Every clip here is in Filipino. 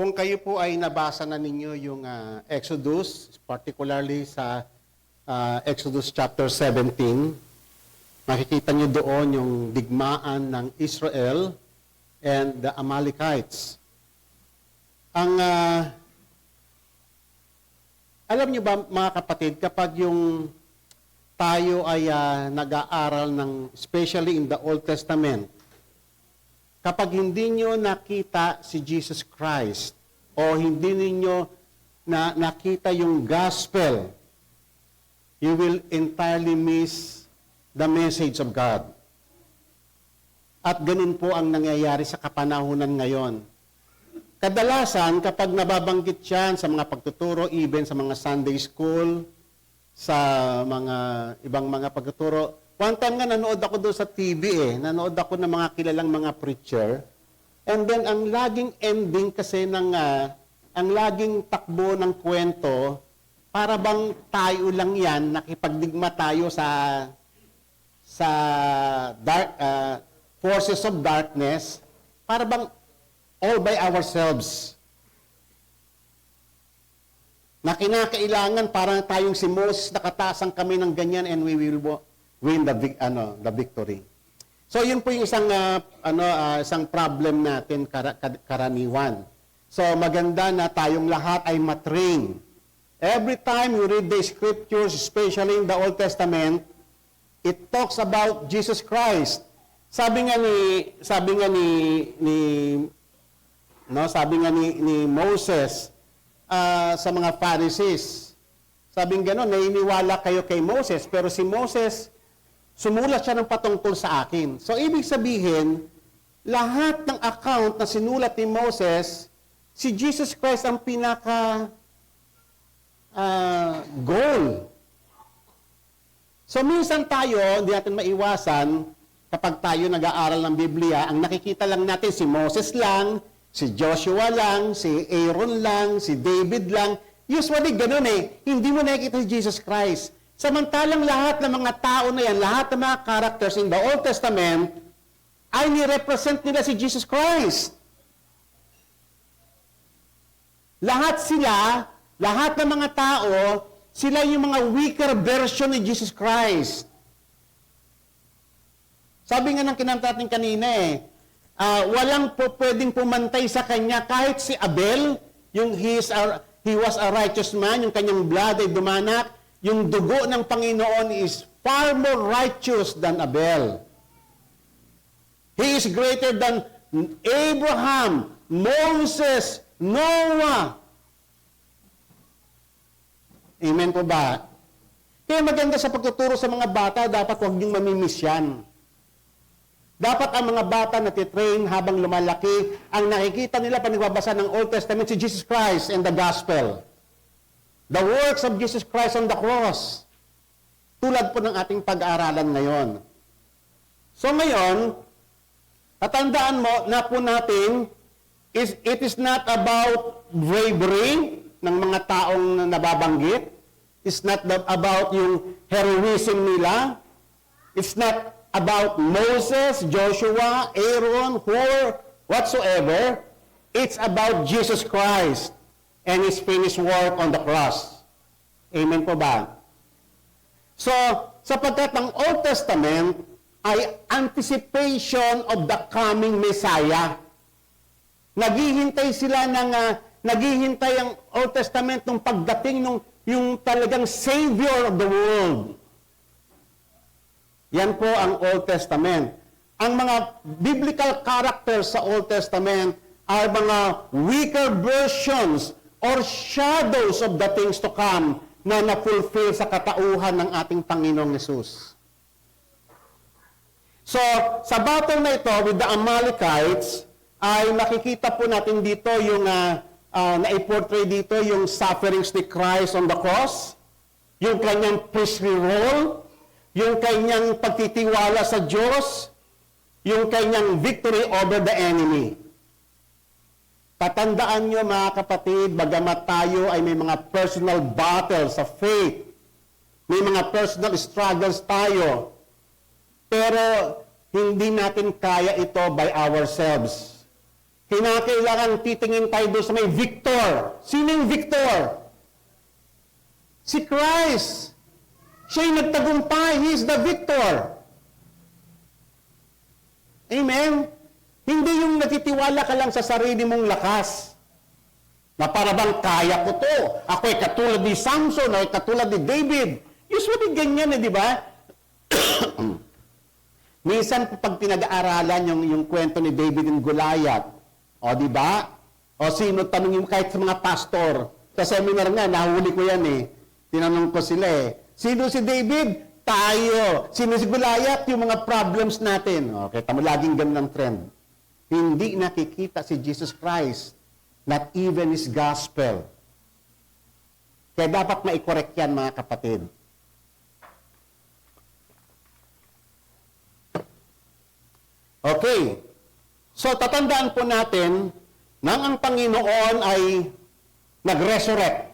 Kung kayo po ay nabasa na ninyo yung Exodus, particularly sa Exodus chapter 17, makikita nyo doon yung digmaan ng Israel and the Amalekites. Alam nyo ba mga kapatid, kapag yung tayo ay nag-aaral ng, especially in the Old Testament, kapag hindi nyo nakita si Jesus Christ o hindi ninyo nakita yung gospel, you will entirely miss the message of God. At ganun po ang nangyayari sa kapanahunan ngayon. Kadalasan, kapag nababanggit yan sa mga pagtuturo, even sa mga Sunday school, sa mga ibang mga pagtuturo, one time nga nanood ako doon sa TV nanood ako ng mga kilalang mga preacher, and then ang laging ending kasi ang laging takbo ng kwento, para bang tayo lang yan, nakipagdigma tayo sa forces of darkness, para bang all by ourselves. Na kinakailangan parang tayong si Moses, nakataas ang kami ng ganyan and we will win the victory. So yun po yung isang problem natin karaniwan. So maganda na tayong lahat ay matrain. Every time you read the scriptures, especially in the Old Testament, it talks about Jesus Christ. Sabi nga ni Moses sa mga Pharisees. Sabing gano'n, nainiwala kayo kay Moses, pero si Moses, sumulat siya ng patungkol sa akin. So, ibig sabihin, lahat ng account na sinulat ni Moses, si Jesus Christ ang goal. So, minsan tayo, hindi natin maiwasan, kapag tayo nag-aaral ng Biblia, ang nakikita lang natin si Moses lang, si Joshua lang, si Aaron lang, si David lang. Usually, ganun Hindi mo nakikita si Jesus Christ. Samantalang lahat ng mga tao na yan, lahat ng mga characters in the Old Testament, ay ni-represent nila si Jesus Christ. Lahat ng mga tao, sila yung mga weaker version ni Jesus Christ. Sabi nga ng kinanta natin kanina walang pwedeng pumantay sa kanya kahit si Abel, yung he was a righteous man, yung kanyang blood ay dumanak, yung dugo ng Panginoon is far more righteous than Abel. He is greater than Abraham, Moses, Noah. Amen po ba? Kaya maganda sa pagtuturo sa mga bata, dapat huwag niyong mamimiss yan. Dapat ang mga bata na titrain habang lumalaki, ang nakikita nila pag nagbabasa ng Old Testament, si Jesus Christ and the Gospel. The works of Jesus Christ on the cross. Tulad po ng ating pag-aaralan ngayon. So ngayon, tatandaan mo na po natin, it is not about bravery ng mga taong nababanggit. It's not about yung heroism nila. It's not about Moses, Joshua, Aaron, Hur, whatsoever. It's about Jesus Christ and His finished work on the cross. Amen po ba? So, sapagkat ang Old Testament ay anticipation of the coming Messiah. Naghihintay ang Old Testament nung pagdating yung talagang Savior of the world. Yan po ang Old Testament. Ang mga biblical characters sa Old Testament are mga weaker versions or shadows of the things to come na na-fulfill sa katauhan ng ating Panginoong Yesus. So, sa battle na ito with the Amalekites, ay makikita po natin dito yung na-portray dito yung sufferings ni Christ on the cross, yung kanyang priestly role, yung kanyang pagtitiwala sa Diyos, yung kanyang victory over the enemy. Tatandaan nyo mga kapatid, bagamat tayo ay may mga personal battles sa faith, may mga personal struggles tayo, pero hindi natin kaya ito by ourselves. Kinakailangan titingin tayo doon sa may victor. Sino yung victor? Si Christ. Siya yung nagtagumpay. He is the victor. Amen? Hindi yung nagtitiwala ka lang sa sarili mong lakas. Na para bang kaya ko to. Ako ay katulad ni Samson, o katulad ni David. Usually ganyan di ba? Minsan pag pinag-aaralan yung kwento ni David and Goliath, o di ba? O sino, tanongin mo kahit sa mga pastor. Sa seminar nga, nahuli ko yan eh. Tinanong ko sila eh. Sino si David? Tayo. Sino si Goliath? Yung mga problems natin. Okay, tamo laging ganun ang trend. Hindi nakikita si Jesus Christ. Not even His gospel. Kaya dapat maikorek yan, mga kapatid. Okay. So, tatandaan po natin nang ang Panginoon ay nag-resurrect.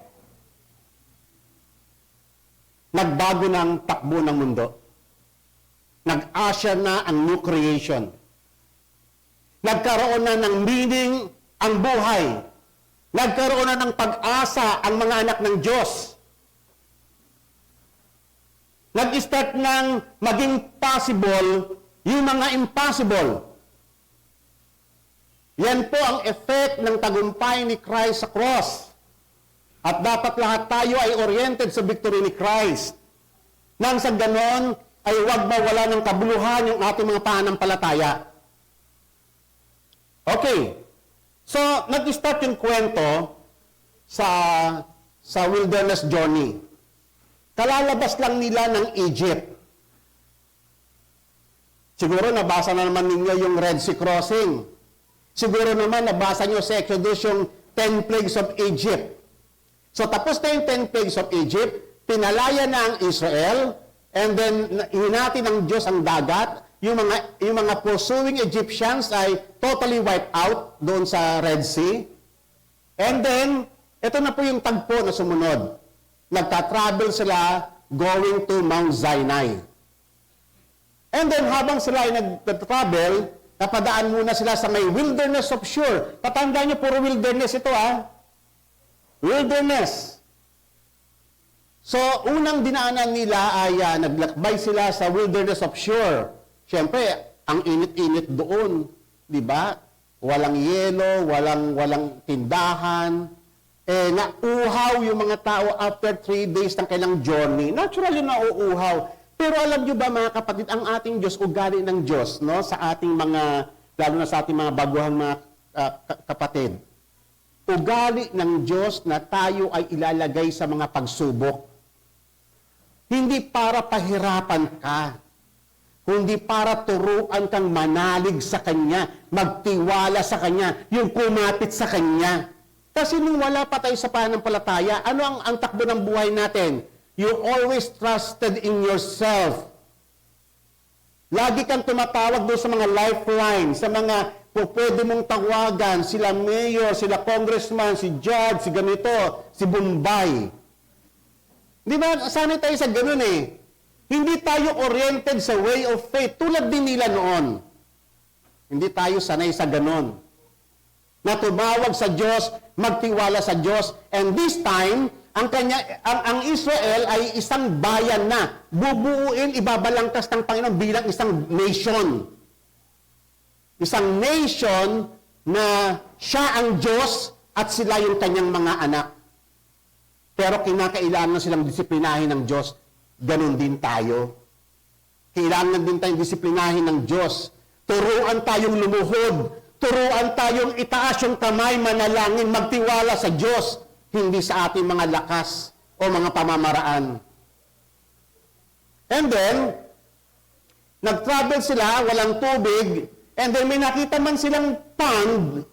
Nagbago ng takbo ng mundo. Nag-usher na ang new creation. Nagkaroon na ng meaning ang buhay. Nagkaroon na ng pag-asa ang mga anak ng Diyos. Nag-start ng maging possible yung mga impossible. Yan po ang effect ng tagumpay ni Christ sa cross. At dapat lahat tayo ay oriented sa victory ni Christ. Nang sa ganon, ay huwag mawala ng kabuluhan yung ating mga pananampalataya. Okay. So, nag-start yung kwento sa wilderness journey. Kalalabas lang nila ng Egypt. Siguro nabasa na naman ninyo yung Red Sea crossing. Siguro naman nabasa nyo sa Exodus yung 10 plagues of Egypt. So tapos na yung 10 plagues of Egypt, pinalaya na ang Israel, and then hinati ng Diyos ang dagat, yung mga pursuing Egyptians ay totally wiped out doon sa Red Sea. And then, ito na po yung tagpo na sumunod. Nagta-travel sila going to Mount Sinai. And then habang sila ay nag-travel, napadaan muna sila sa may wilderness of Shur. Tatandaan niyo, puro wilderness ito Wilderness. So, unang dinaanan nila ay naglakbay sila sa wilderness of Shur. Siyempre, ang init-init doon. Di ba? Walang yelo, walang tindahan. Nauuhaw yung mga tao after 3 days ng kailang journey. Natural yung nauuhaw. Pero alam nyo ba mga kapatid, ang ating Diyos, ugali ng Diyos, no, sa ating mga, lalo na sa ating mga baguhang mga kapatid, ugali ng Diyos na tayo ay ilalagay sa mga pagsubok. Hindi para pahirapan ka, kundi para turuan kang manalig sa Kanya, magtiwala sa Kanya, yung kumapit sa Kanya. Kasi nung wala pa tayo sa pananampalataya, ano ang takbo ng buhay natin? You always trusted in yourself. Lagi kang tumatawag doon sa mga lifeline, sa mga pwede mong tawagan, sila mayor, sila congressman, si judge, si ganito, si Bombay. Di ba? Sanay tayo sa ganun eh. Hindi tayo oriented sa way of faith, tulad din nila noon. Hindi tayo sanay sa ganun. Na tumawag sa Diyos, magtiwala sa Diyos, and this time, ang Israel ay isang bayan na bubuuin, ibabalangkas ng Panginoon bilang isang nation. Isang nation na siya ang Diyos at sila yung kanyang mga anak. Pero kinakailangan silang disiplinahin ng Diyos. Ganon din tayo. Kailangan din tayong disiplinahin ng Diyos. Turuan tayong lumuhod. Turuan tayong itaas yung kamay, manalangin, magtiwala sa Diyos. Hindi sa ating mga lakas o mga pamamaraan. And then, nag-travel sila, walang tubig, and then may nakita man silang pond,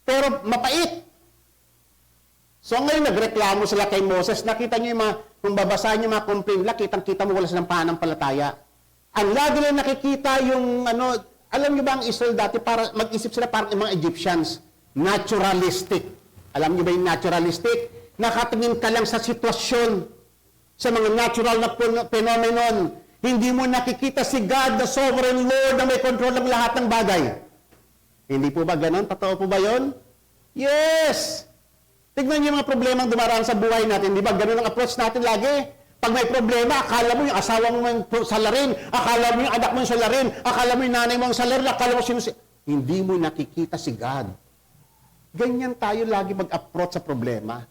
pero mapait. So ngayon, nagreklamo sila kay Moses. Nakita niyo yung kung babasahin niyo mga complaint, kitang-kita mo wala silang pananampalataya. Ang lagi lang nakikita yung, alam niyo ba ang Israel dati, para mag-isip sila parang yung mga Egyptians, naturalistic. Alam niyo ba yung naturalistic? Nakatingin ka lang sa sitwasyon, sa mga natural na phenomenon. Hindi mo nakikita si God, the sovereign Lord, na may control ng lahat ng bagay. Hindi po ba ganon? Totoo po ba yon? Yes! Tignan niyo yung mga problemang dumaraan sa buhay natin. Di ba? Ganon ang approach natin lagi. Pag may problema, akala mo yung asawa mo yung salarin, akala mo yung anak mo yung salarin, akala mo yung nanay mo yung salarin, akala mo sino. Hindi mo nakikita si God. Ganyan tayo lagi mag-approach sa problema.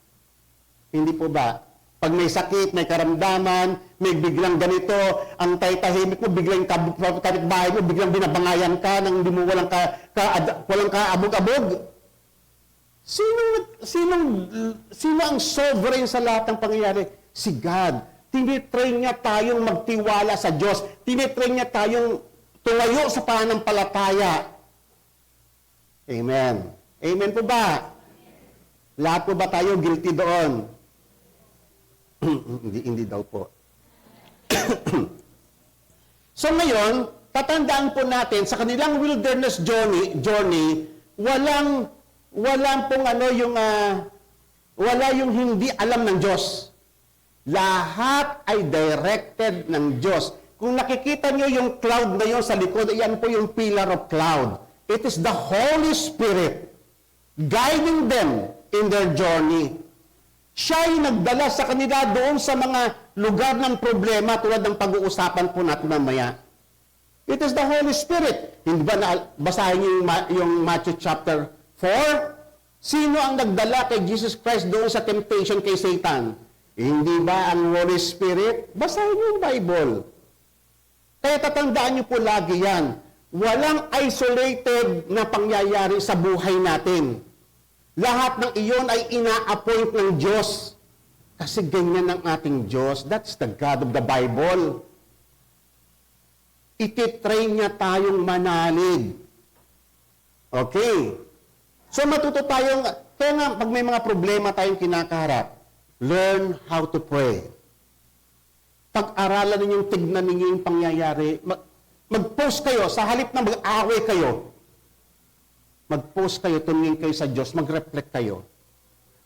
Hindi po ba? Pag may sakit, may karamdaman, may biglang ganito, ang tay-tahimik mo, biglang kapitbahay mo, biglang binabangayan ka, nang hindi mo walang kaabog-abog. Sino ang sovereign sa lahat ng pangyayari? Si God. Tinitrain niya tayong magtiwala sa Diyos. Tinitrain niya tayong tumayo sa pananampalataya. Amen. Amen po ba? Lahat po ba tayo guilty doon? hindi daw po. So ngayon, tatandaan po natin sa kanilang wilderness journey, walang pong wala yung hindi alam ng Diyos. Lahat ay directed ng Diyos. Kung nakikita nyo yung cloud na yun sa likod, yan po yung pillar of cloud. It is the Holy Spirit guiding them in their journey. Siya ay nagdala sa kanila doon sa mga lugar ng problema tulad ng pag-uusapan po natin mamaya. It is the Holy Spirit. Hindi ba basahin niyo yung Matthew chapter 4? Sino ang nagdala kay Jesus Christ doon sa temptation kay Satan? Hindi ba ang Holy Spirit? Basahin niyo yung Bible. Kaya tatandaan niyo po lagi yan. Walang isolated na pangyayari sa buhay natin. Lahat ng iyon ay ina-appoint ng Diyos. Kasi ganyan ang ating Diyos. That's the God of the Bible. Ititrain niya tayong manalig. Okay. So matuto tayong, kaya nga pag may mga problema tayong kinakaharap, learn how to pray. Pag-aralan ninyong tignan ninyo yung pangyayari, mag-post kayo, sa halip na mag-away kayo, mag-post kayo, tumingin kayo sa Diyos, mag-reflect kayo.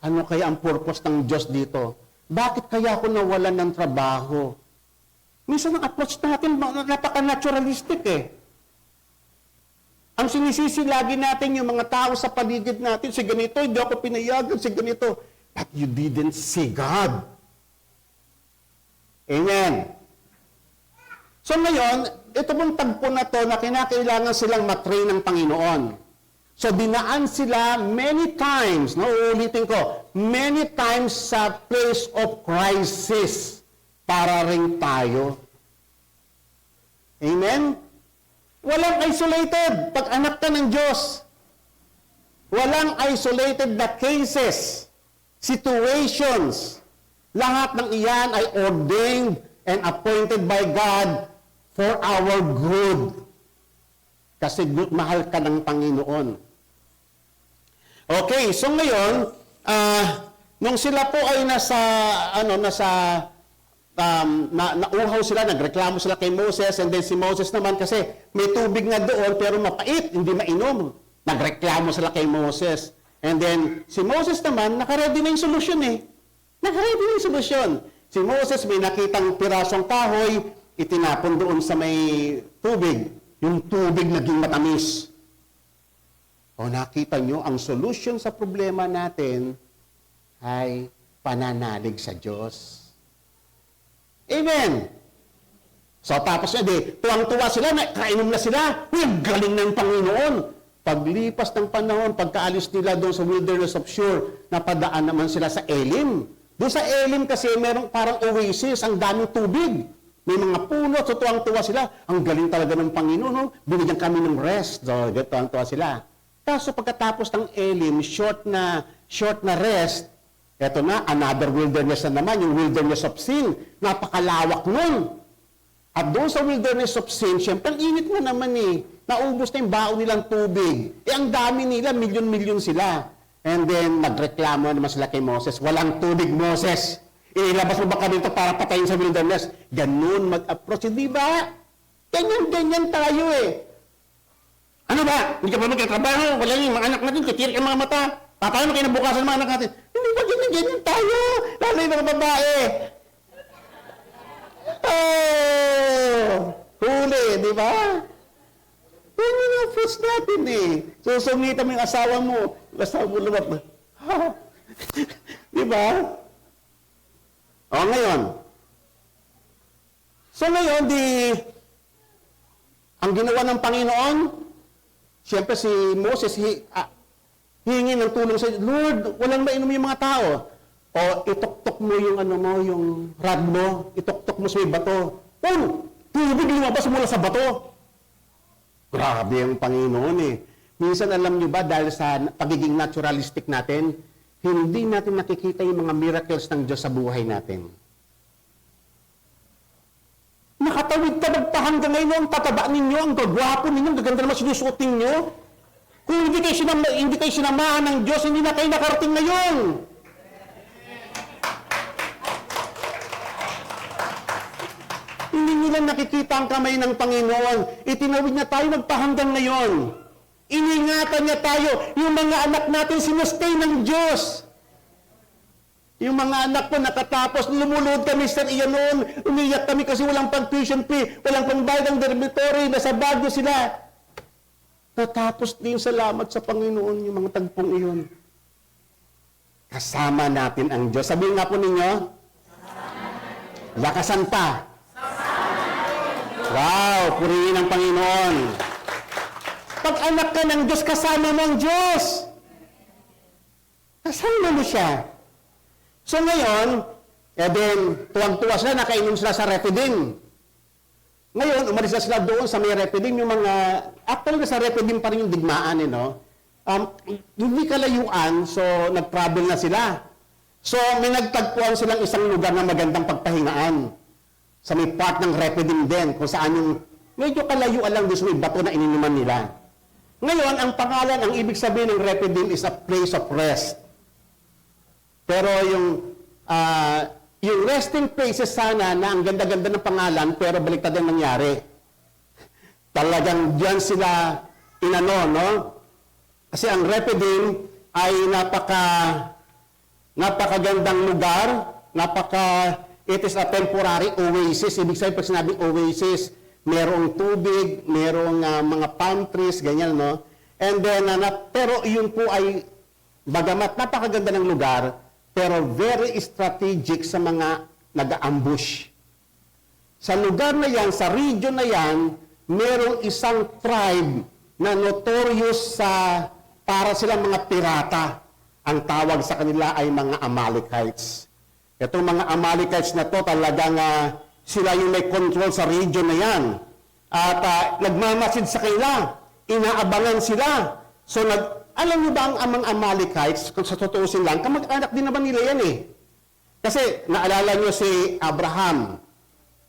Ano kaya ang purpose ng Diyos dito? Bakit kaya ako nawalan ng trabaho? Minsan ang approach natin, napaka-naturalistic eh. Ang sinisisi lagi natin yung mga tao sa paligid natin, si ganito, hindi ako pinayagan, si ganito. But you didn't see God. Amen. So ngayon, ito pong tagpo na to na kinakailangan silang matrain ng Panginoon. So dinaan sila many times, no, uulitin ko, many times sa place of crisis para rin tayo. Amen? Walang isolated pag anak ka ng Diyos. Walang isolated na cases, situations. Lahat ng iyan ay ordained and appointed by God for our good. Kasi mahal ka ng Panginoon. Okay, so ngayon, nung sila po ay nauhaw sila, nagreklamo sila kay Moses, and then si Moses naman kasi may tubig na doon pero mapait, hindi mainom. Nagreklamo sila kay Moses. And then si Moses naman, nakaredy na yung solusyon eh. Nakaredy na yung solusyon. Si Moses may nakitang pirasong kahoy, itinapon doon sa may tubig. Yung tubig naging matamis. O nakita nyo, ang solution sa problema natin ay pananalig sa Diyos. Amen! So tapos tuwang-tuwa sila, kainom na sila. Uy, galing ng Panginoon. Paglipas ng panahon, pagkaalis nila doon sa wilderness of Shur, napadaan naman sila sa Elim. Doon sa Elim kasi merong parang oasis, ang daming tubig. May mga puno, so tuwang-tuwa sila. Ang galing talaga ng Panginoon, no? Binigyan kami ng rest. So, tuwang-tuwa sila. Kaso pagkatapos ng Elim, short na rest, eto na, another wilderness na naman, yung wilderness of sin. Napakalawak nun. At doon sa wilderness of sin, syempre, ang init na naman eh. Naubos na yung baon nilang tubig. Ang dami nila, milyon-milyon sila. And then, nagreklamo naman sila kay Moses. Walang tubig, Moses. Ilabas mo ba kami ito para patayin sa wilderness? Ganun mag-approach. Di ba? Ganyan tayo eh. Ano ba? Hindi ka pa magkatrabaho? Wala yung mga anak natin, kitirik ang mga mata. Paano kinabukasan ng mga anak natin? Hindi ba ganyan tayo? Lalo yung mga babae. Oh! Huli, di ba? Yan yung mga fruits natin eh. Susungita mo yung asawa mo lumabas. Ha? Di ba? O ngayon. So ngayon, ang ginawa ng Panginoon, siyempre si Moses, hihingi ng tulong sa Lord, walang mainom yung mga tao. O ituktok mo yung yung rod mo, ituktok mo sa may bato. Tubig lumabas mula sa bato. Grabe ang Panginoon eh. Minsan alam nyo ba, dahil sa pagiging naturalistic natin, hindi natin nakikita yung mga miracles ng Diyos sa buhay natin. Nakatawid ka magpahanggang ngayon, ang tataba ninyo, ang gagwapo ninyo, ang gaganda naman sinusuot ninyo. Kung hindi kayo sinamahan ng Diyos, hindi na kayo nakarating ngayon. Hindi nila nakikita ang kamay ng Panginoon. Itinawid niya tayo magpahanggang ngayon. Iningatan niya tayo. Yung mga anak natin sinustay ng Diyos. Yung mga anak ko nakatapos, lumulod kami sa iyan noon. Umiyak kami kasi walang pang tuition fee, walang pang bayad ng dormitory, nasa Baguio sila. Natapos din, salamat sa Panginoon yung mga tagpong iyon. Kasama natin ang Diyos. Sabihin nga po ninyo, lakasan pa. Wow, purihin ang Panginoon. Pag anak ka ng Diyos, kasama mo ang Diyos. Kasama mo siya. So ngayon, tuwag-tuwa sila, nakainom sila sa Refidim. Ngayon, umalis na sila doon sa may Refidim, yung mga, actually sa Refidim pa rin yung digmaan, hindi kalayuan, so nag-travel na sila. So may nagtagpuan silang isang lugar na magandang pagpahingaan. Sa may part ng Refidim din, kung saan yung medyo kalayuan lang doon sa may bato na ininuman nila. Ngayon, ang pangalan, ang ibig sabihin ng Refidim is a place of rest. Pero yung resting places sana na ang ganda-ganda ng pangalan, pero baliktad ang nangyari. Talagang diyan sila no? Kasi ang Refidim ay napakagandang lugar, it is a temporary oasis. Ibig sabihin, pag sinabing oasis, merong tubig, merong mga palm trees, ganyan, no? And then, pero yun po ay, bagamat napakaganda ng lugar, pero very strategic sa mga nag-ambush. Sa lugar na yan, sa region na yan, merong isang tribe na notorious para silang mga pirata. Ang tawag sa kanila ay mga Amalekites. Itong mga Amalekites na to talagang sila yung may control sa region na yan. At nagmamasid sa kanila, inaabangan sila. So alam niyo ba ang mga Amalekites, kung sa tutuusin lang, kamag-anak din naman nila yan eh. Kasi naalala niyo si Abraham,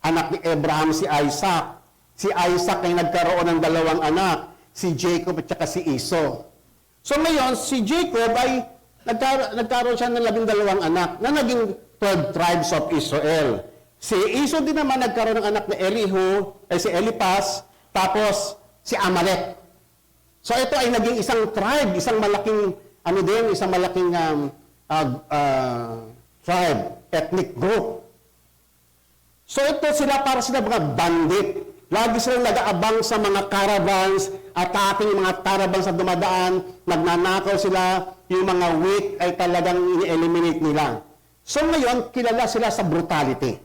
anak ni Abraham si Isaac. Si Isaac ay nagkaroon ng 2 anak, si Jacob at saka si Esau. So ngayon, si Jacob ay nagkaroon siya ng 12 anak na naging 12 tribes of Israel. Si Esau din naman nagkaroon ng anak na si Eliphaz, tapos si Amalek. So ito ay naging isang tribe, isang malaking tribe, ethnic group. So ito para sila mga bandit. Lagi silang nag-aabang sa mga caravans, attacking yung mga caravans na dumadaan, nagnanakaw sila, yung mga weak ay talagang ini-eliminate nila. So ngayon, kilala sila sa brutality,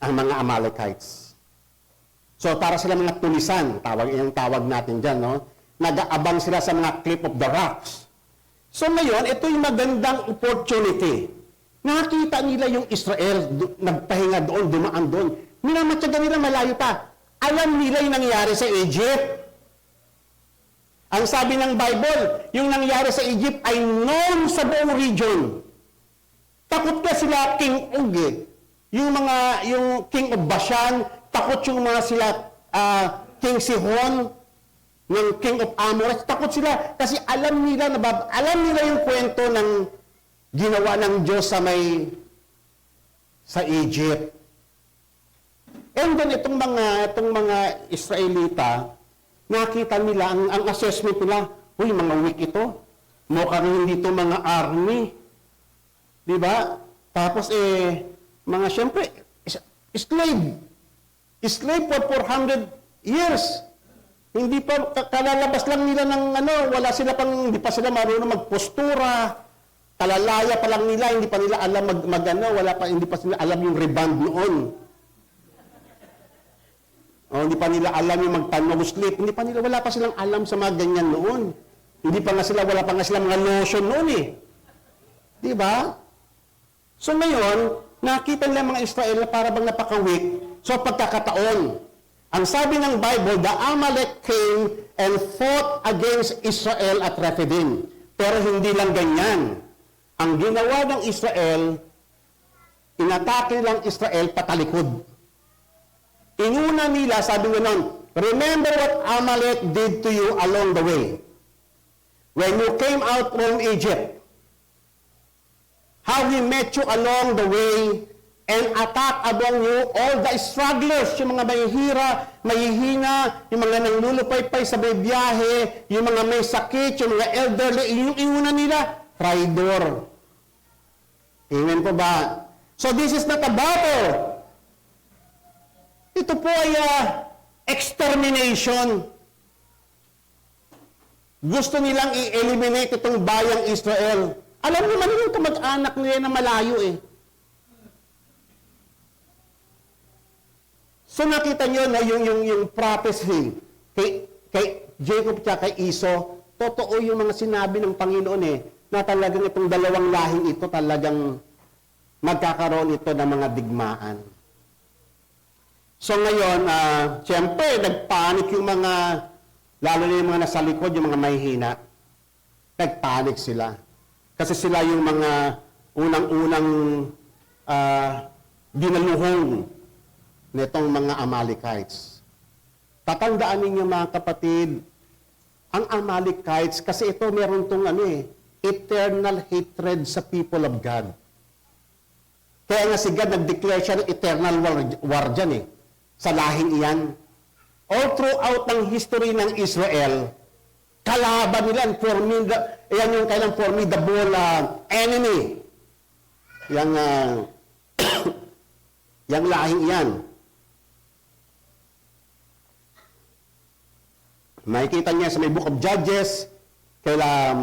ang mga Amalekites. So para sila mga tulisan, tawag natin dyan, no? Nag-aabang sila sa mga cliff of the rocks. So ngayon, ito yung magandang opportunity. Nakita nila yung Israel, nagpahinga doon, dumaan doon. Minamatyaga nila malayo pa. Alam nila yung nangyari sa Egypt. Ang sabi ng Bible, yung nangyari sa Egypt ay known sa buong region. Takot ka sila King Og. Yung King of Bashan, takot yung mga sila King Sihon, ng King of Amorites, takot sila kasi alam nila yung kwento ng ginawa ng Diyos sa Egypt. And then itong mga Israelita, nakita nila ang assessment nila, mga weak ito. Mukhang hindi ito mga army. 'Di ba? Tapos mga syempre slave for 400 years. Hindi pa, kalalabas lang nila ng hindi pa sila marunong magpostura. Kalalaya pa lang nila, hindi pa nila alam hindi pa sila alam yung rebound noon. Hindi pa nila alam yung magtanong sleep. Wala pa silang alam sa mga ganyan noon. Wala pa nga silang mga lotion noon eh. Di ba? So ngayon, nakita nila mga Israel na para bang napaka-weak. So pagkakataon, ang sabi ng Bible, the Amalek came and fought against Israel at Rephidim. Pero hindi lang ganyan. Ang ginawa ng Israel, inatake lang Israel patalikod. Inuna nila, sabi nga nun, remember what Amalek did to you along the way. When you came out from Egypt, how he met you along the way and attacked among you all the strugglers, yung mga mahihina, yung mga nanglulupaypay sa biyahe, yung mga may sakit, yung mga elderly, yung inuna nila, traidor. Amen po ba? So this is not a battle. Ito po ay extermination. Gusto nilang i-eliminate itong bayang Israel. Alam naman yung kamag-anak nila na malayo eh. So nakita nyo na yung prophecy kay Jacob at kay Esau, totoo yung mga sinabi ng Panginoon eh, na talagang itong dalawang lahing ito talagang magkakaroon ito ng mga digmaan. So ngayon, siyempre, nagpanik yung mga, lalo na yung mga nasa likod, yung mga mahihina, nagpanik sila. Kasi sila yung mga unang-unang dinaluhong nitong mga Amalekites. Tatandaan ninyo mga kapatid, ang Amalekites, kasi ito meron itong eternal hatred sa people of God. Kaya nga si God nag-declare siya ng eternal war dyan sa lahing iyan. All throughout ng history ng Israel, kalaban nila, yan yung kailang formidable enemy. Yang lahing iyan. Makikita niya sa may Book of Judges, kaila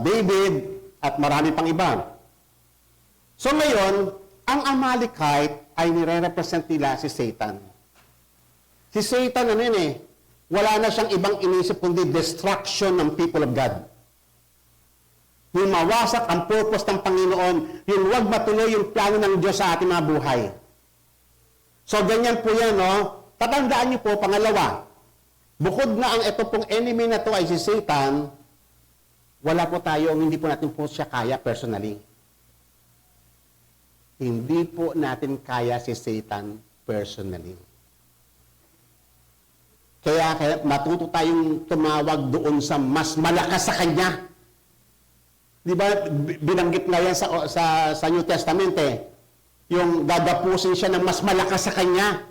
David, at marami pang iba. So ngayon, ang Amalekite ay nire-represent nila si Satan. Si Satan, wala na siyang ibang inisip kundi destruction ng people of God. Yung mawasak ang purpose ng Panginoon, yung wag matuloy yung plano ng Diyos sa ating mga buhay. So ganyan po yan, Tatandaan niyo po, pangalawa, bukod na ang ito pong enemy na to ay si Satan, wala po tayo, hindi po natin po siya kaya personally. Hindi po natin kaya si Satan personally. Kaya matuto tayong tumawag doon sa mas malakas sa kanya. Di ba, binanggit nga yan sa New Testament yung dadapusin siya ng mas malakas sa kanya.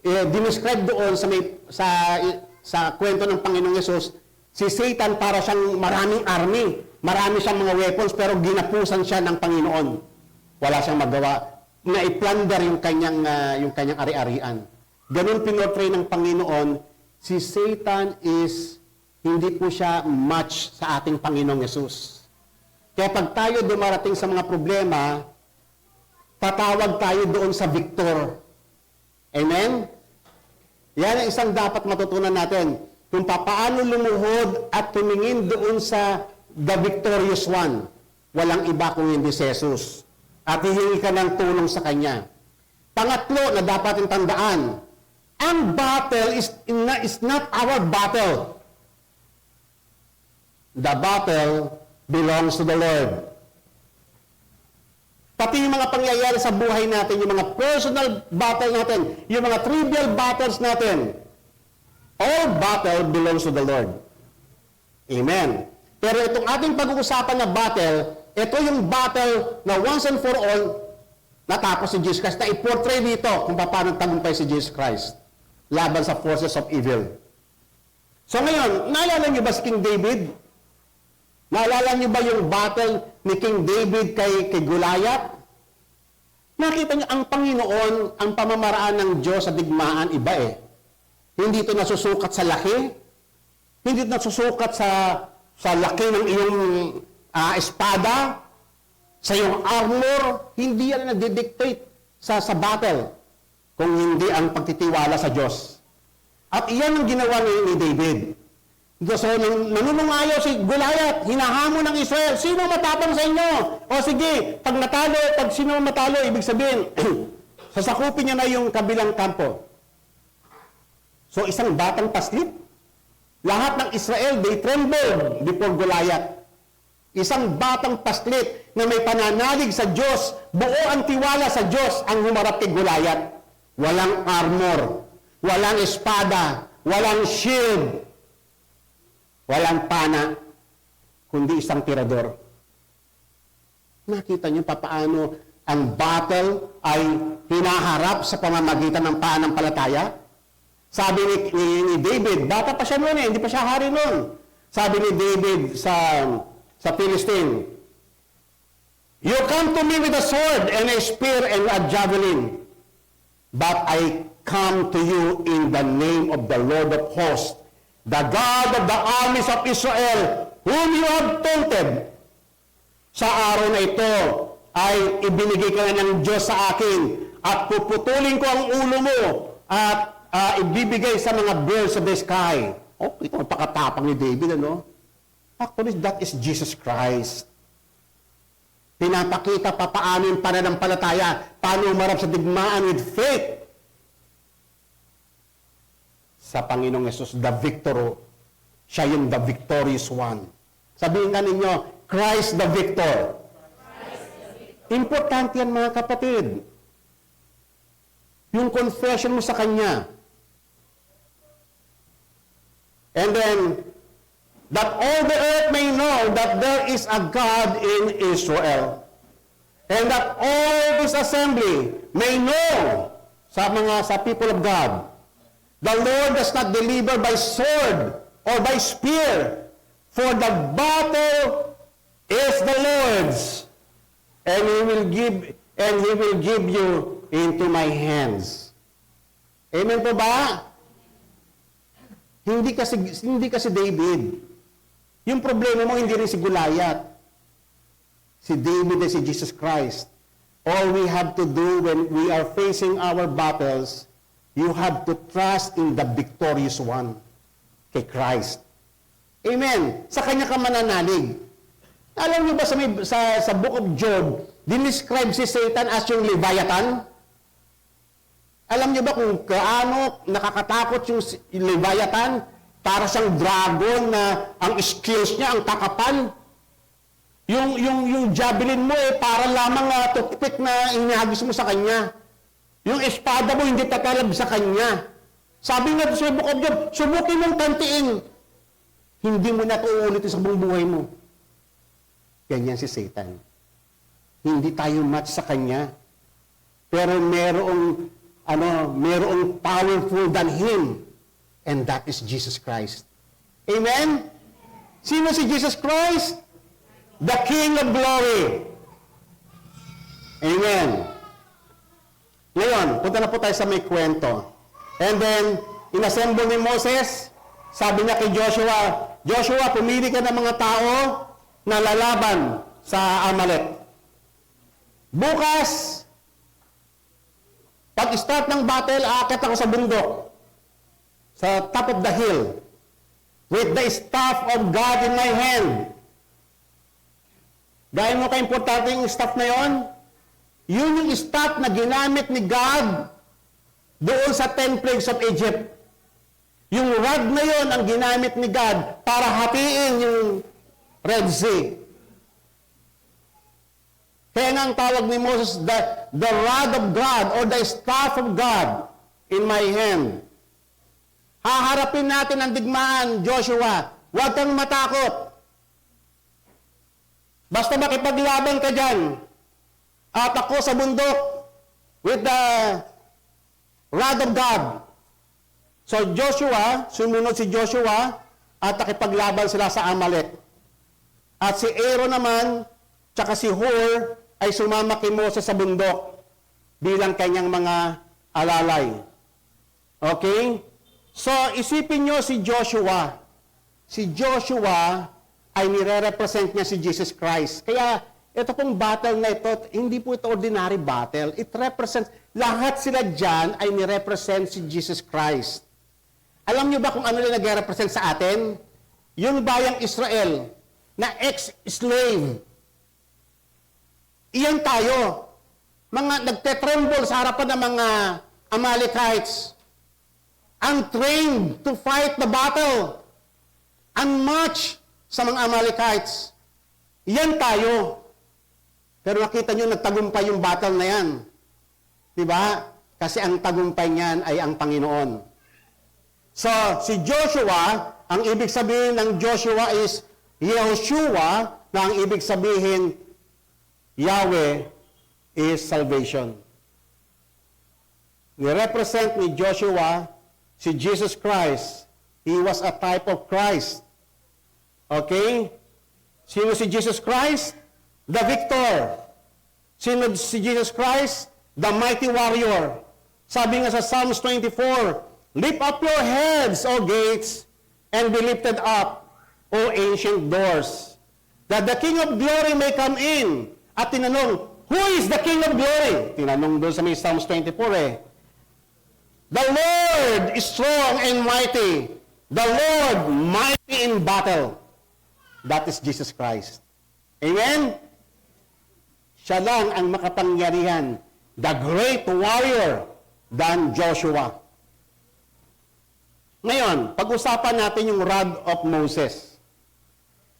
Dinescribe doon sa kwento ng Panginoong Yesus, si Satan para siyang maraming army, marami siyang mga weapons, pero ginapusan siya ng Panginoon. Wala siyang magawa na i-plunder yung kanyang ari-arian. Ganun pinortray ng Panginoon, si Satan hindi po siya match sa ating Panginoong Yesus. Kaya pag tayo dumarating sa mga problema, tatawag tayo doon sa victor. Amen? Yan ang isang dapat matutunan natin. Kung paano lumuhod at tumingin doon sa the victorious one. Walang iba kung hindi si Jesus. At hihingi ka ng tulong sa Kanya. Pangatlo na dapat tandaan, ang battle is not our battle. The battle belongs to the Lord. Pati yung mga pangyayari sa buhay natin, yung mga personal battle natin, yung mga trivial battles natin, all battle belongs to the Lord. Amen. Pero itong ating pag-uusapan na battle, ito yung battle na once and for all, natapos si Jesus Christ, na i-portray dito kung paano tagumpay si Jesus Christ laban sa forces of evil. So ngayon, naalala niyo ba si King David? Naalala niyo ba yung battle ni King David kay Goliath? Nakita niyo, ang Panginoon, ang pamamaraan ng Diyos sa digmaan, iba Hindi ito nasusukat sa laki, Hindi nasusukat sa laki ng iyong espada, sa iyong armor. Hindi yan nagdidictate sa battle kung hindi ang pagtitiwala sa Diyos. At iyan ang ginawa ni David. So, nanunungayo si Goliath, hinahamon ng Israel, sino matapang sa inyo? O sige, pag sino matalo, ibig sabihin, sasakupin niya na yung kabilang kampo. So, isang batang paslit, lahat ng Israel, they trembled before Goliath. Isang batang paslit na may pananalig sa Diyos, buo ang tiwala sa Diyos ang humarap kay Goliath. Walang armor, walang espada, walang shield, walang pana, kundi isang tirador. Nakita niyo paano ang battle ay hinaharap sa pamamagitan ng pananampalataya? Sabi ni David, bata pa siya noon hindi pa siya hari noon. Sabi ni David sa Philistine, "You come to me with a sword and a spear and a javelin, but I come to you in the name of the Lord of hosts, the God of the armies of Israel, whom you have taunted." Sa araw na ito ay ibinigay ka na ng Diyos sa akin at puputulin ko ang ulo mo at ibibigay sa mga birds of the sky. Oh, ito ang pakatapang ni David, ano? Actually, that is Jesus Christ. Pinapakita pa paano yung pananampalataya, paano umarap sa digmaan with faith sa Panginoong Yesus, the victor. Siya yung the victorious one. Sabihin nga ninyo, Christ the victor. Importante yan, mga kapatid. Yung confession mo sa Kanya. And then, that all the earth may know that there is a God in Israel. And that all this assembly may know sa people of God, the Lord does not deliver by sword or by spear, for the battle is the Lord's, and He will give you into my hands. Amen po ba? Hindi kasi David. Yung problema mo, hindi rin si Goliath. Si David ay si Jesus Christ. All we have to do when we are facing our battles, you have to trust in the victorious one, kay Christ. Amen. Sa Kanya ka mananalig. Alam niyo ba sa Book of Job, dinescribe si Satan as yung Leviathan? Alam niyo ba kung kaano nakakatakot yung Leviathan? Para siyang dragon na ang skills niya, ang kakapal. Yung javelin mo para lamang toothpick na inihagis mo sa kanya. Yung espada mo hindi tatalab sa kanya. Sabi nga sa Book of Job, subukin mong tantiin. Hindi mo na ito uulitin sa buong buhay mo. Ganyan si Satan. Hindi tayo match sa kanya. Pero merong powerful than him. And that is Jesus Christ. Amen? Sino si Jesus Christ? The King of Glory. Amen. Ngayon, punta na po tayo sa may kwento. And then, inassemble ni Moses, sabi niya kay Joshua, Joshua, pumili ka ng mga tao na lalaban sa Amalek. Bukas, pag-start ng battle, aakyat ako sa bundok, sa top of the hill, with the staff of God in my hand. Gaya mo ka-importante yung staff na yon? Yun yung staff na ginamit ni God doon sa 10 plagues of Egypt. Yung rod na yon ang ginamit ni God para hatiin yung Red Sea. Kaya nga ang tawag ni Moses, the rod of God or the staff of God in my hand. Haharapin natin ang digmaan, Joshua. Huwag kang matakot. Basta makipaglaban ka dyan. At ako sa bundok with the rod of God. So Joshua, sumunod si Joshua at nakipaglaban sila sa Amalek. At si Aaron naman, tsaka si Hur ay sumama kay Moses sa bundok bilang kanyang mga alalay. Okay? So, isipin nyo si Joshua. si Joshua ay nire-represent niya si Jesus Christ. Kaya ito pong battle na ito, hindi po ito ordinary battle. It represents, lahat sila dyan ay nire-represent si Jesus Christ. Alam niyo ba kung ano na nag-represent sa atin? Yung bayang Israel na ex-slave. Iyan tayo. Mga nagtetremble sa harapan ng mga Amalekites. Untrained to fight the battle. Unmatched sa mga Amalekites. Iyan tayo. Pero nakita nyo, nagtagumpay yung battle na yan. Diba? Kasi ang tagumpay niyan ay ang Panginoon. So, si Joshua, ang ibig sabihin ng Joshua is Yehoshua, na ang ibig sabihin, Yahweh is salvation. Ni-represent ni Joshua si Jesus Christ. He was a type of Christ. Okay? Sino si Jesus Christ? The victor. Sino si Jesus Christ? The mighty warrior. Sabi nga sa Psalms 24, lift up your heads, O gates, and be lifted up, O ancient doors, that the King of glory may come in. At tinanong, who is the King of glory? Tinanong doon sa may Psalms 24 eh. The Lord is strong and mighty. The Lord mighty in battle. That is Jesus Christ. Amen? Siya lang ang makapangyarihan, the great warrior than Joshua. Ngayon, pag-usapan natin yung rod of Moses.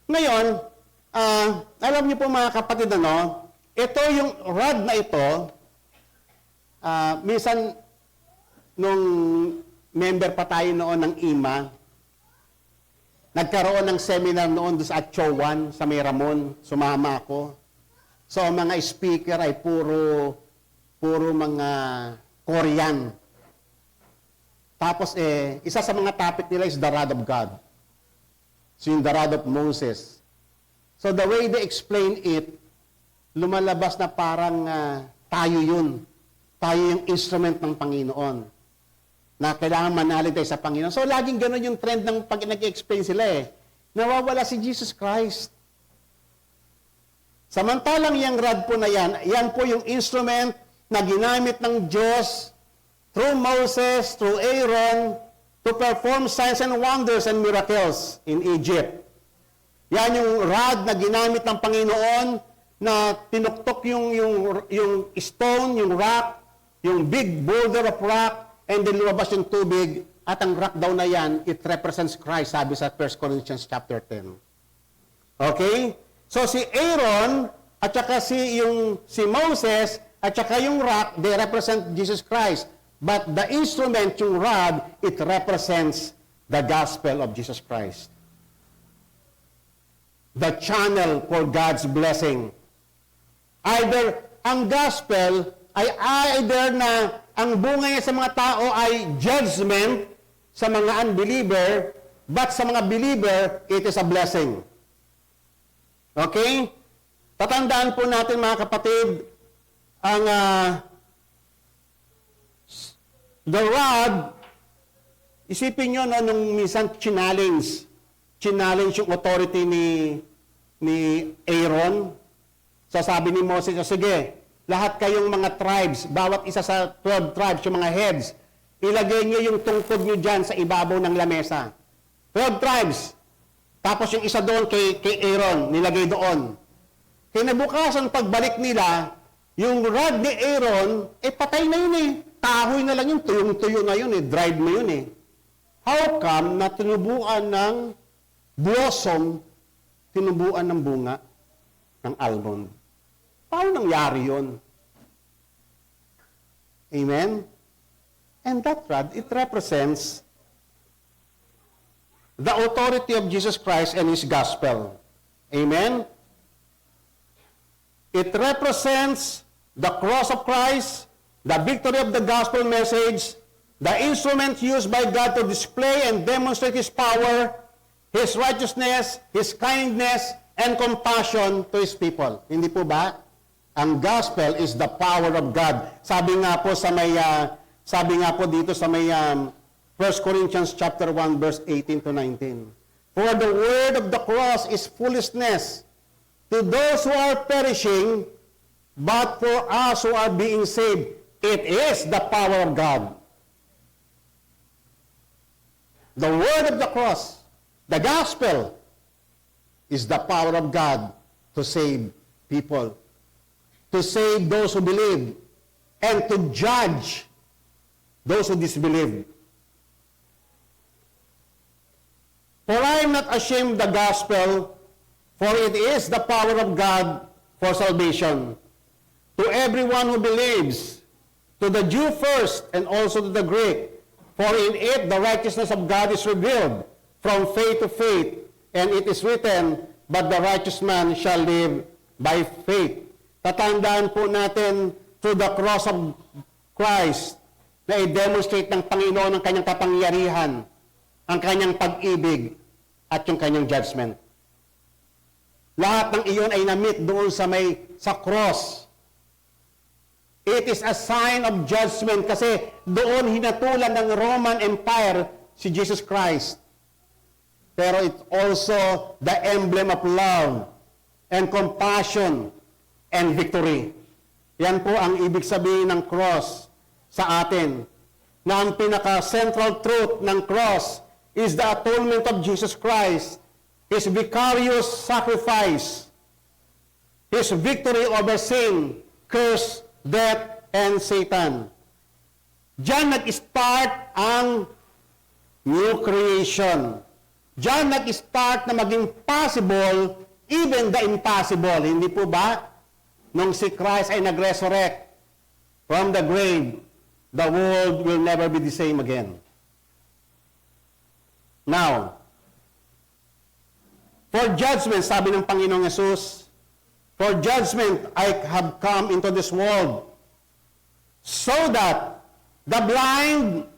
Ngayon, alam niyo po mga kapatid, ito yung rod na ito, minsan, nung member pa tayo noon ng IMA, nagkaroon ng seminar noon sa Atchowan, sa May Ramon, sumama ako. So, mga speaker ay puro mga Korean. Tapos, isa sa mga topic nila is the rod of God. So, yung the rod of Moses. So, the way they explain it, lumalabas na parang tayo yun. Tayo yung instrument ng Panginoon. Na kailangan manalig tayo sa Panginoon. So, laging ganun yung trend ng pag nag-explain sila eh. Nawawala si Jesus Christ. Samantalang yung rod po na yan po yung instrument na ginamit ng Diyos through Moses, through Aaron, to perform signs and wonders and miracles in Egypt. Yan yung rod na ginamit ng Panginoon na tinuktok yung stone, yung rock, yung big boulder of rock, and then lumabas yung tubig, at ang rock daw na yan, it represents Christ, sabi sa 1 Corinthians chapter 10. Okay? So si Aaron, at saka si Moses, at saka yung rock, they represent Jesus Christ. But the instrument, yung rod, it represents the gospel of Jesus Christ. The channel for God's blessing. Either ang gospel ay either na ang bunga niya sa mga tao ay judgment sa mga unbeliever, but sa mga believer, it is a blessing. Okay? Tatandaan po natin mga kapatid, ang the rod, isipin nyo nung minsan challenge yung authority ni Aaron. Sasabi ni Moses, sige, lahat kayong mga tribes, bawat isa sa 12 tribes, yung mga heads, ilagay nyo yung tungkod nyo dyan sa ibabaw ng lamesa. 12 tribes. Tapos yung isa doon kay Aaron, nilagay doon. Kinabukasan pagbalik nila, yung rod ni Aaron, patay na yun eh. Tahoy na lang yun, tuyong-tuyo na yun eh, dried na yun eh. How come na tinubuan ng blossom, tinubuan ng bunga ng almond? Paano nangyari yun? Amen? And that rod, it represents the authority of Jesus Christ and His gospel. Amen? It represents the cross of Christ, the victory of the gospel message, the instrument used by God to display and demonstrate His power, His righteousness, His kindness, and compassion to His people. Hindi po ba? Ang gospel is the power of God. Sabi nga po dito sa may 1 Corinthians chapter 1 verse 18 to 19. For the word of the cross is foolishness to those who are perishing, but for us who are being saved, it is the power of God. The word of the cross, the gospel, is the power of God to save people, to save those who believe, and to judge those who disbelieve. For I am not ashamed of the gospel, for it is the power of God for salvation to everyone who believes, to the Jew first and also to the Greek. For in it the righteousness of God is revealed from faith to faith, and it is written, but the righteous man shall live by faith. Tatandaan po natin through the cross of Christ na i-demonstrate ng Panginoon ang kanyang kapangyarihan, ang kanyang pag-ibig, at yung kanyang judgment. Lahat ng iyon ay na-meet doon sa cross. It is a sign of judgment kasi doon hinatulan ng Roman Empire si Jesus Christ. Pero it's also the emblem of love and compassion and victory. Yan po ang ibig sabihin ng cross sa atin. Na ang pinaka-central truth ng cross is the atonement of Jesus Christ, His vicarious sacrifice, His victory over sin, curse, death, and Satan. Diyan nag-start ang new creation. Diyan nag-start na maging possible even the impossible. Hindi po ba? Nung si Christ ay nag-resurrect from the grave, the world will never be the same again. Now, for judgment, sabi ng Panginoong Yesus, for judgment I have come into this world, so that the blind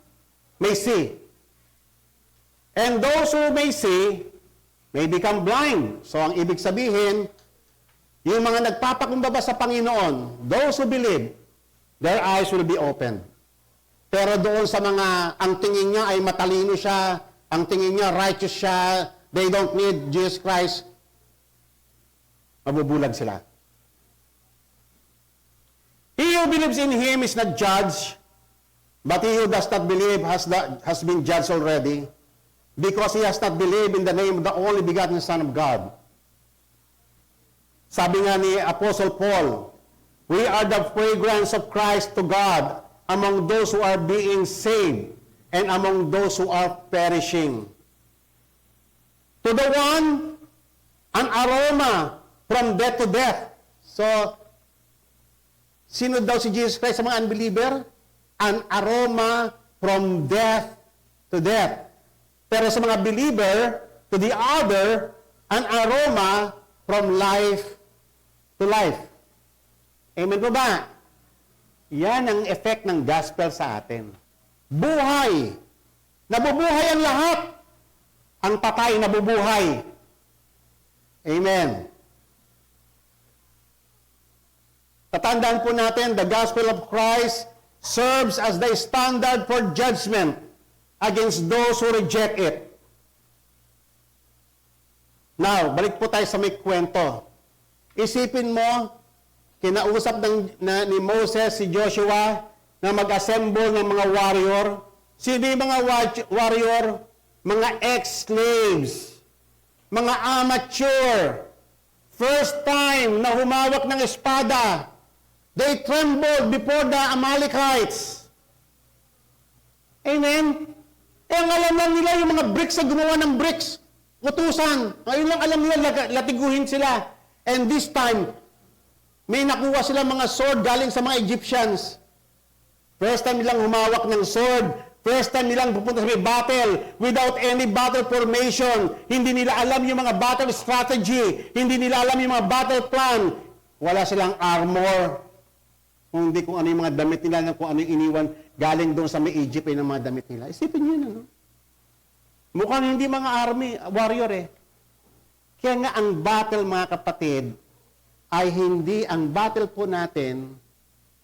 may see, and those who may see may become blind. So ang ibig sabihin, yung mga nagpapakumbaba sa Panginoon, those who believe, their eyes will be opened. Pero doon sa mga, ang tingin niya ay matalino siya, ang tingin niya righteous siya, they don't need Jesus Christ, mabubulag sila. He who believes in Him is not judged, but he who does not believe has been judged already, because he has not believed in the name of the only begotten Son of God. Sabi nga ni Apostle Paul, we are the fragrance of Christ to God among those who are being saved and among those who are perishing. To the one, an aroma from death to death. So, sino daw si Jesus Christ sa mga unbeliever? An aroma from death to death. Pero sa mga believer, to the other, an aroma from life to life. Amen po ba? Yan ang effect ng gospel sa atin. Buhay. Nabubuhay ang lahat. Ang patay nabubuhay. Amen. Tatandaan po natin, the gospel of Christ serves as the standard for judgment against those who reject it. Now, balik po tayo sa may kwento. Isipin mo, kinausap ni Moses si Joshua na mag-assemble ng mga warrior. Sino yung mga warrior? Mga ex-slaves, mga amateur, first time na humawak ng espada. They trembled before the Amalekites. Amen? Eh, ang alam lang nila yung mga bricks na gumawa ng bricks. Utusan. Ngayon lang alam nila, latiguhin sila. And this time, may nakuha sila mga sword galing sa mga Egyptians. First time nilang humawak ng sword. First time nilang pupunta sa may battle without any battle formation. Hindi nila alam yung mga battle strategy. Hindi nila alam yung mga battle plan. Wala silang armor. Hindi kung ano yung mga damit nila, kung ano yung iniwan galing doon sa may Egypt ng mga damit nila. Isipin nyo yun, ano? Mukhang hindi mga army, warrior eh. Kaya nga ang battle, mga kapatid, ay hindi, ang battle po natin,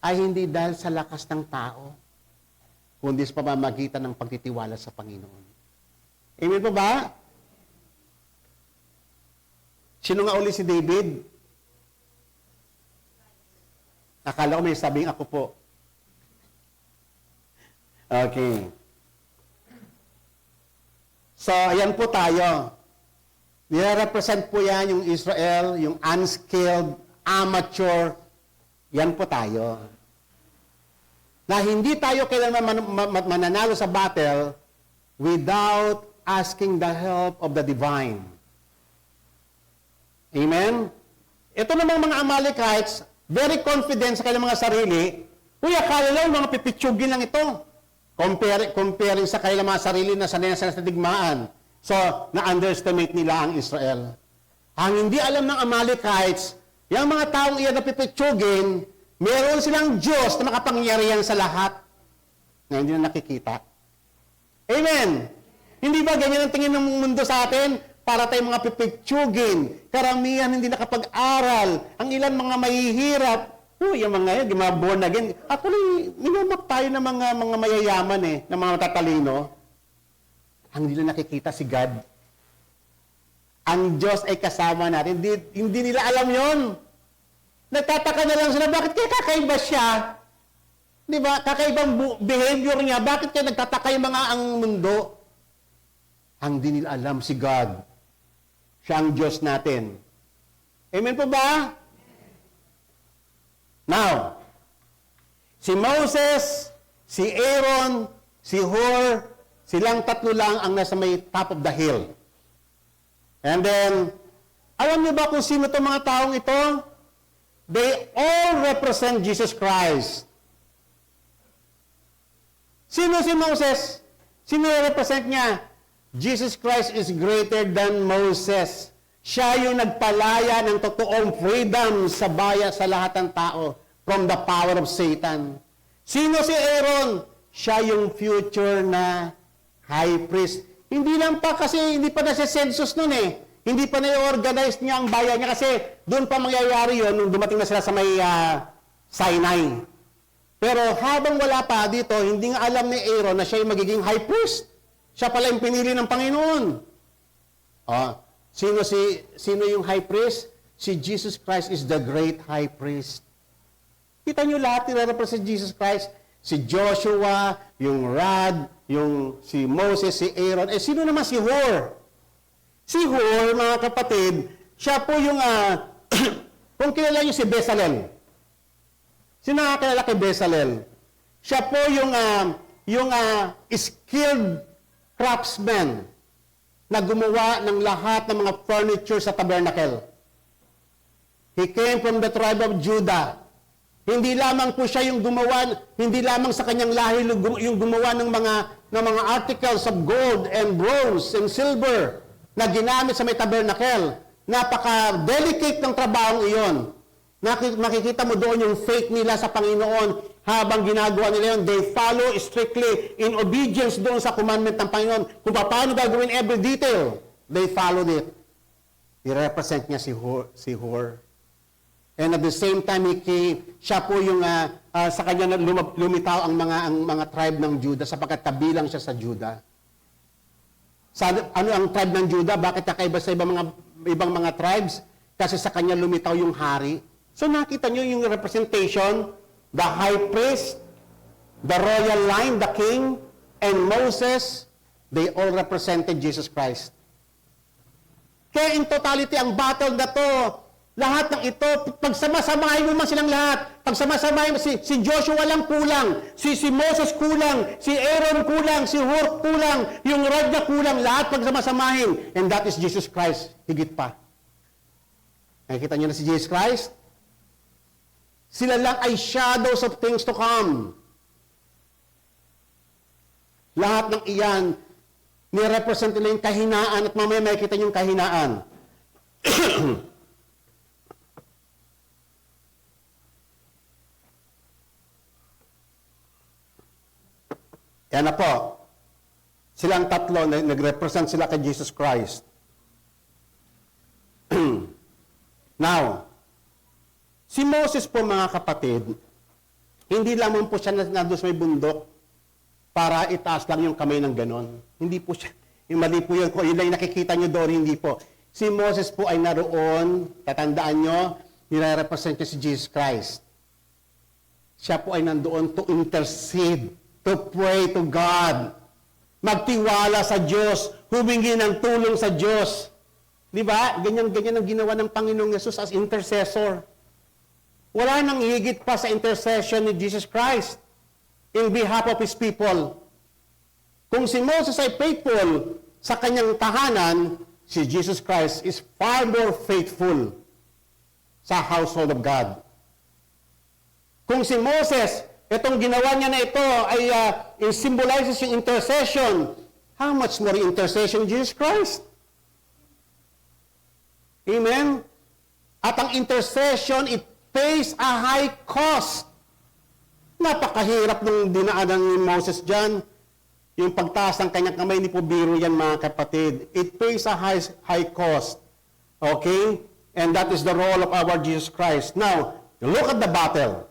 ay hindi dahil sa lakas ng tao, kundi sa pamamagitan ng pagtitiwala sa Panginoon. Amen po ba? Sino nga uli si David? Akala ko may sabing ako po. Okay. So, ayan po tayo. Nire-represent po yan yung Israel, yung unskilled, amateur. Yan po tayo. Na hindi tayo kailanman mananalo sa battle without asking the help of the divine. Amen? Ito namang mga Amalekites, very confident sa kanilang mga sarili, uy, akala lang mga pipitsugin lang ito. Comparing sa kanilang mga sarili na sanay na sa digmaan. So, na-underestimate nila ang Israel. Ang hindi alam ng Amalekites, yung mga taong iyan na pipitsugin, meron silang Diyos na makapangyarihan sa lahat na hindi na nakikita. Amen! Hindi ba ganyan ang tingin ng mundo sa atin? Para tayong mga pipitsugin. Karamihan hindi nakapag-aral. Ang ilan mga mahihirap. Yung mga yan, mga born again. Actually, minamap tayo ng mga mayayaman ng mga matatalino. Ang hindi nila nakikita si God. Ang Diyos ay kasama natin. Hindi nila alam yon. Nagtataka na lang sila, bakit kaya kakaiba siya? Di ba? Kakaibang behavior niya. Bakit kaya nagtataka yung mga ang mundo? Ang di nila alam si God. Siya ang Diyos natin. Amen po ba? Now, si Moses, si Aaron, si Hur, silang tatlo lang ang nasa may top of the hill. And then, alam niyo ba kung sino itong mga taong ito? They all represent Jesus Christ. Sino si Moses? Sino represent niya? Jesus Christ is greater than Moses. Siya yung nagpalaya ng totoong freedom sa sa lahat ng tao from the power of Satan. Sino si Aaron? Siya yung future na high priest. Hindi lang pa kasi, hindi pa nasa census nun Hindi pa na-organize niya ang bayan niya kasi doon pa mangyayari yon nung dumating na sila sa may Sinai. Pero habang wala pa dito, hindi nga alam ni Aaron na siya yung magiging high priest. Siya pala yung pinili ng Panginoon. Sino yung high priest? Si Jesus Christ is the great high priest. Kita nyo lahat nire-represent Jesus Christ. Si Joshua, yung Rod, si Moses, si Aaron. Sino naman si Hur? Si Hur, mga kapatid, siya po yung, kung kilala nyo si Bezalel. Sino nakakilala kay Bezalel? Siya po yung skilled craftsman na gumawa ng lahat ng mga furniture sa tabernacle. He came from the tribe of Judah. Hindi lamang po siya yung gumawa, hindi lamang sa kanyang lahi yung gumawa ng mga articles of gold and bronze and silver na ginamit sa may tabernacle. Napaka-delicate ng trabaho iyon. Makikita mo doon yung faith nila sa Panginoon habang ginagawa nila yun. They follow strictly in obedience doon sa commandment ng Panginoon. Kung paano gagawin every detail, they followed it. I-represent niya si Hur. And at the same time, siya po yung sa kanya lumitaw ang mga tribe ng Judah sapagkat kabilang siya sa Judah. Ano ang tribe ng Judah? Bakit kakaiba sa ibang mga tribes? Kasi sa kanya lumitaw yung hari. So nakita nyo yung representation, the high priest, the royal line, the king, and Moses, they all represented Jesus Christ. Kaya in totality, ang battle na to, lahat ng ito, pagsama-samahin mo man silang lahat, pagsama-samahin mo, si Joshua lang kulang, si Moses kulang, si Aaron kulang, si Hur kulang, yung Rod na kulang, lahat pagsama-samahin. And that is Jesus Christ, higit pa. Nakikita nyo na si Jesus Christ? Sila lang ay shadows of things to come. Lahat ng iyan, nirepresent nila yung kahinaan at mamaya makikita nyo yung kahinaan. Yan na po. Silang tatlo, nag-represent sila kay Jesus Christ. Now, si Moses po mga kapatid, hindi lamang po siya nandun sa may bundok para itaas lang yung kamay ng ganon. Hindi po siya. Yung mali po yun. Kung yun lang nakikita nyo doon, hindi po. Si Moses po ay naroon, tatandaan nyo, nire-represent niya si Jesus Christ. Siya po ay nandoon to intercede, to pray to God, magtiwala sa Diyos, humingi ng tulong sa Diyos. Di ba? Ganyan-ganyan ang ginawa ng Panginoong Yesus as intercessor. Wala nang higit pa sa intercession ni Jesus Christ in behalf of His people. Kung si Moses ay faithful sa kanyang tahanan, si Jesus Christ is far more faithful sa household of God. Kung si Moses, itong ginawa niya na ito ay symbolizes yung intercession, how much more intercession Jesus Christ? Amen? At ang intercession, it pays a high cost. Napakahirap nung dinaanan ni Moses dyan. Yung pagtaas ng kanyang kamay, hindi po biro yan mga kapatid. It pays a high cost. Okay? And that is the role of our Jesus Christ. Now, look at the battle.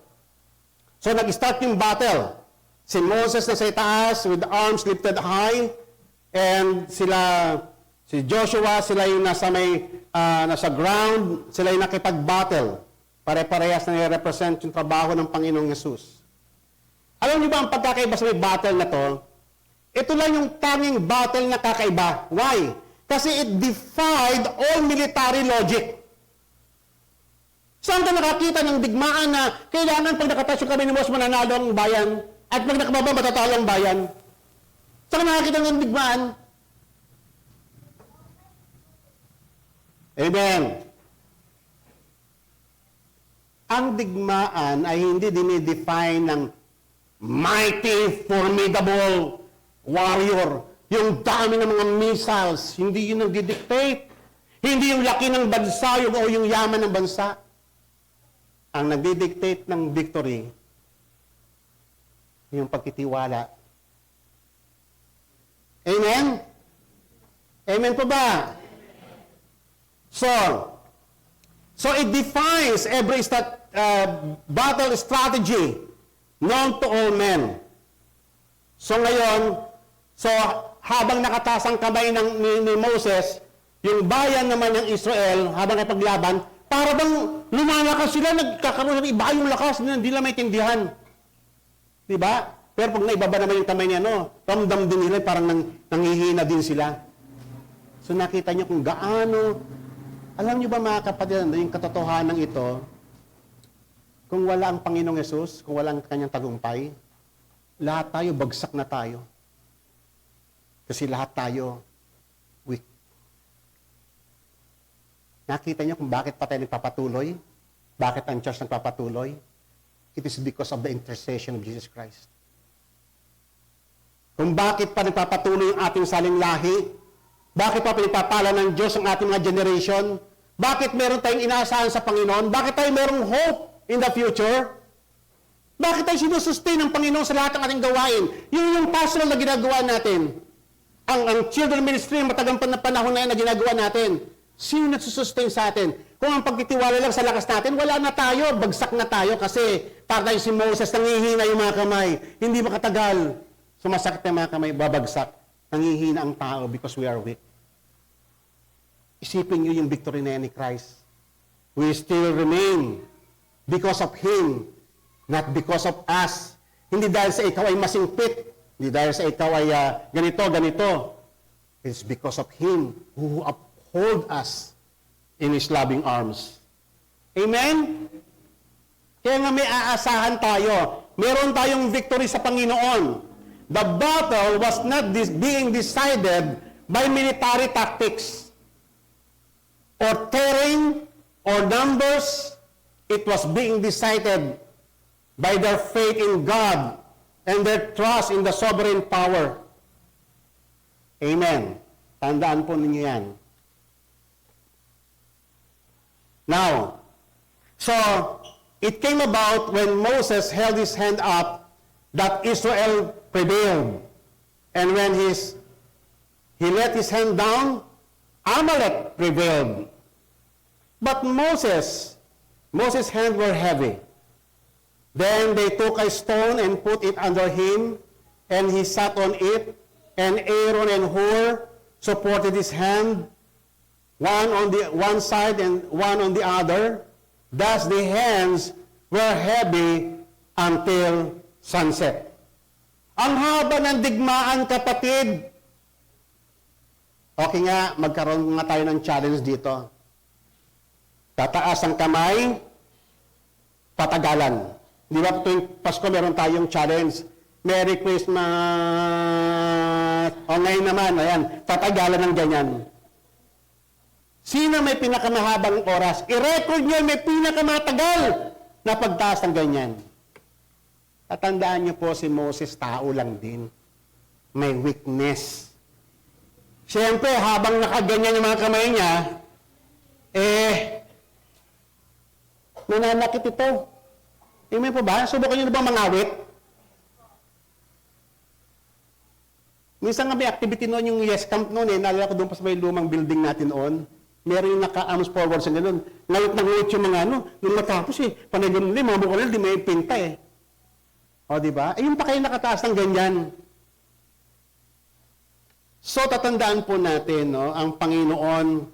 So, nag-start yung battle. Si Moses na sa itaas with arms lifted high. And si Joshua, sila yung nasa ground. Sila yung nakipag-battle. Pare-parehas na i-represent yung trabaho ng Panginoong Yesus. Alam niyo ba ang pagkakaiba sa may battle na to? Ito lang yung tanging battle na kakaiba. Why? Kasi it defied all military logic. Saan ka nakakita ng digmaan na kailangan pag nakatasyo kami ni Moses mananalo ang bayan at pag nakababa matatalo ang bayan? Saan ka nakakita ng digmaan? Amen. Ang digmaan ay hindi dinidefine ng mighty, formidable warrior. Yung dami ng mga missiles, hindi yun ang didictate. Hindi yung laki ng bansa o yung yaman ng bansa. Ang nagdidictate ng victory, yung pagkitiwala. Amen? Amen po ba? So it defines every battle strategy known to all men. So ngayon, habang nakataas ang kamay ni Moses, yung bayan naman ng Israel, habang napaglaban, para bang lumalakas sila, nagkakaroon ng iba yung lakas, hindi nila maintindihan. Diba? Pero pag naibaba naman yung kamay niya, ramdam din nila, parang nangihina din sila. So nakita niyo kung gaano, alam niyo ba mga kapatid, yung katotohanan ito, kung wala ang Panginoong Yesus, kung wala ang kanyang tagumpay, lahat tayo, bagsak na tayo. Kasi lahat tayo weak. Nakita niyo kung bakit pa tayo nagpapatuloy? Bakit ang church nagpapatuloy? It is because of the intercession of Jesus Christ. Kung bakit pa nagpapatuloy yung ating saling lahi? Bakit pa pinagpapala ng Diyos ang ating mga generation? Bakit meron tayong inaasahan sa Panginoon? Bakit tayo merong hope in the future? Bakit tayo sinusustain ng Panginoon sa lahat ng ating gawain? Yung pastoral na ginagawa natin. Ang children ministry, matagang panahon na yan na ginagawa natin. Sino nagsusustain sa atin? Kung ang pagtitiwala lang sa lakas natin, wala na tayo, bagsak na tayo kasi para tayo si Moses, nangihina yung mga kamay. Hindi makatagal. Sumasakit na mga kamay, babagsak. Nangihina ang tao because we are weak. Isipin niyo yung victory na yan ni Christ. We still remain because of Him, not because of us. Hindi dahil sa ikaw ay masingpit. Hindi dahil sa ikaw ay ganito. It's because of Him who uphold us in His loving arms. Amen? Kaya nga may aasahan tayo. Meron tayong victory sa Panginoon. The battle was not being decided by military tactics or terrain or numbers. It was being decided by their faith in God and their trust in the sovereign power. Amen. Tandaan po ninyo yan. Now, so, it came about when Moses held his hand up that Israel prevailed. And when he let his hand down, Amalek prevailed. But Moses' hands were heavy. Then they took a stone and put it under him, and he sat on it, and Aaron and Hur supported his hand, one on the one side and one on the other. Thus the hands were heavy until sunset. Ang haba ng digmaan, kapatid. Okay nga, magkaroon nga tayo ng challenge dito. Tataas ang kamay, patagalan. Di ba tuwing Pasko meron tayong challenge? Merry Christmas! O ngayon naman, ayan, tatagalan ng ganyan. Sino may pinakamahabang oras? I-record nyo, may pinakamatagal na pagtaas ng ganyan. Tatandaan nyo po, si Moses, tao lang din. May weakness. Siyempre, habang nakaganyan yung mga kamay niya, nananakit ito. Amen po ba? Subukan nyo na ba mangawit? Minsan nga may activity noon, yung Yes Camp noon naalala ko doon pa sa may lumang building natin noon. Meron yung naka-arms forward sa gano'n. Ngayot na ngayot yung mga nung matapos panay ganun mga mukha nila, di may pinta O, di ba? Yung pa kayo nakataas ng ganyan. So, tatandaan po natin, no, ang Panginoon,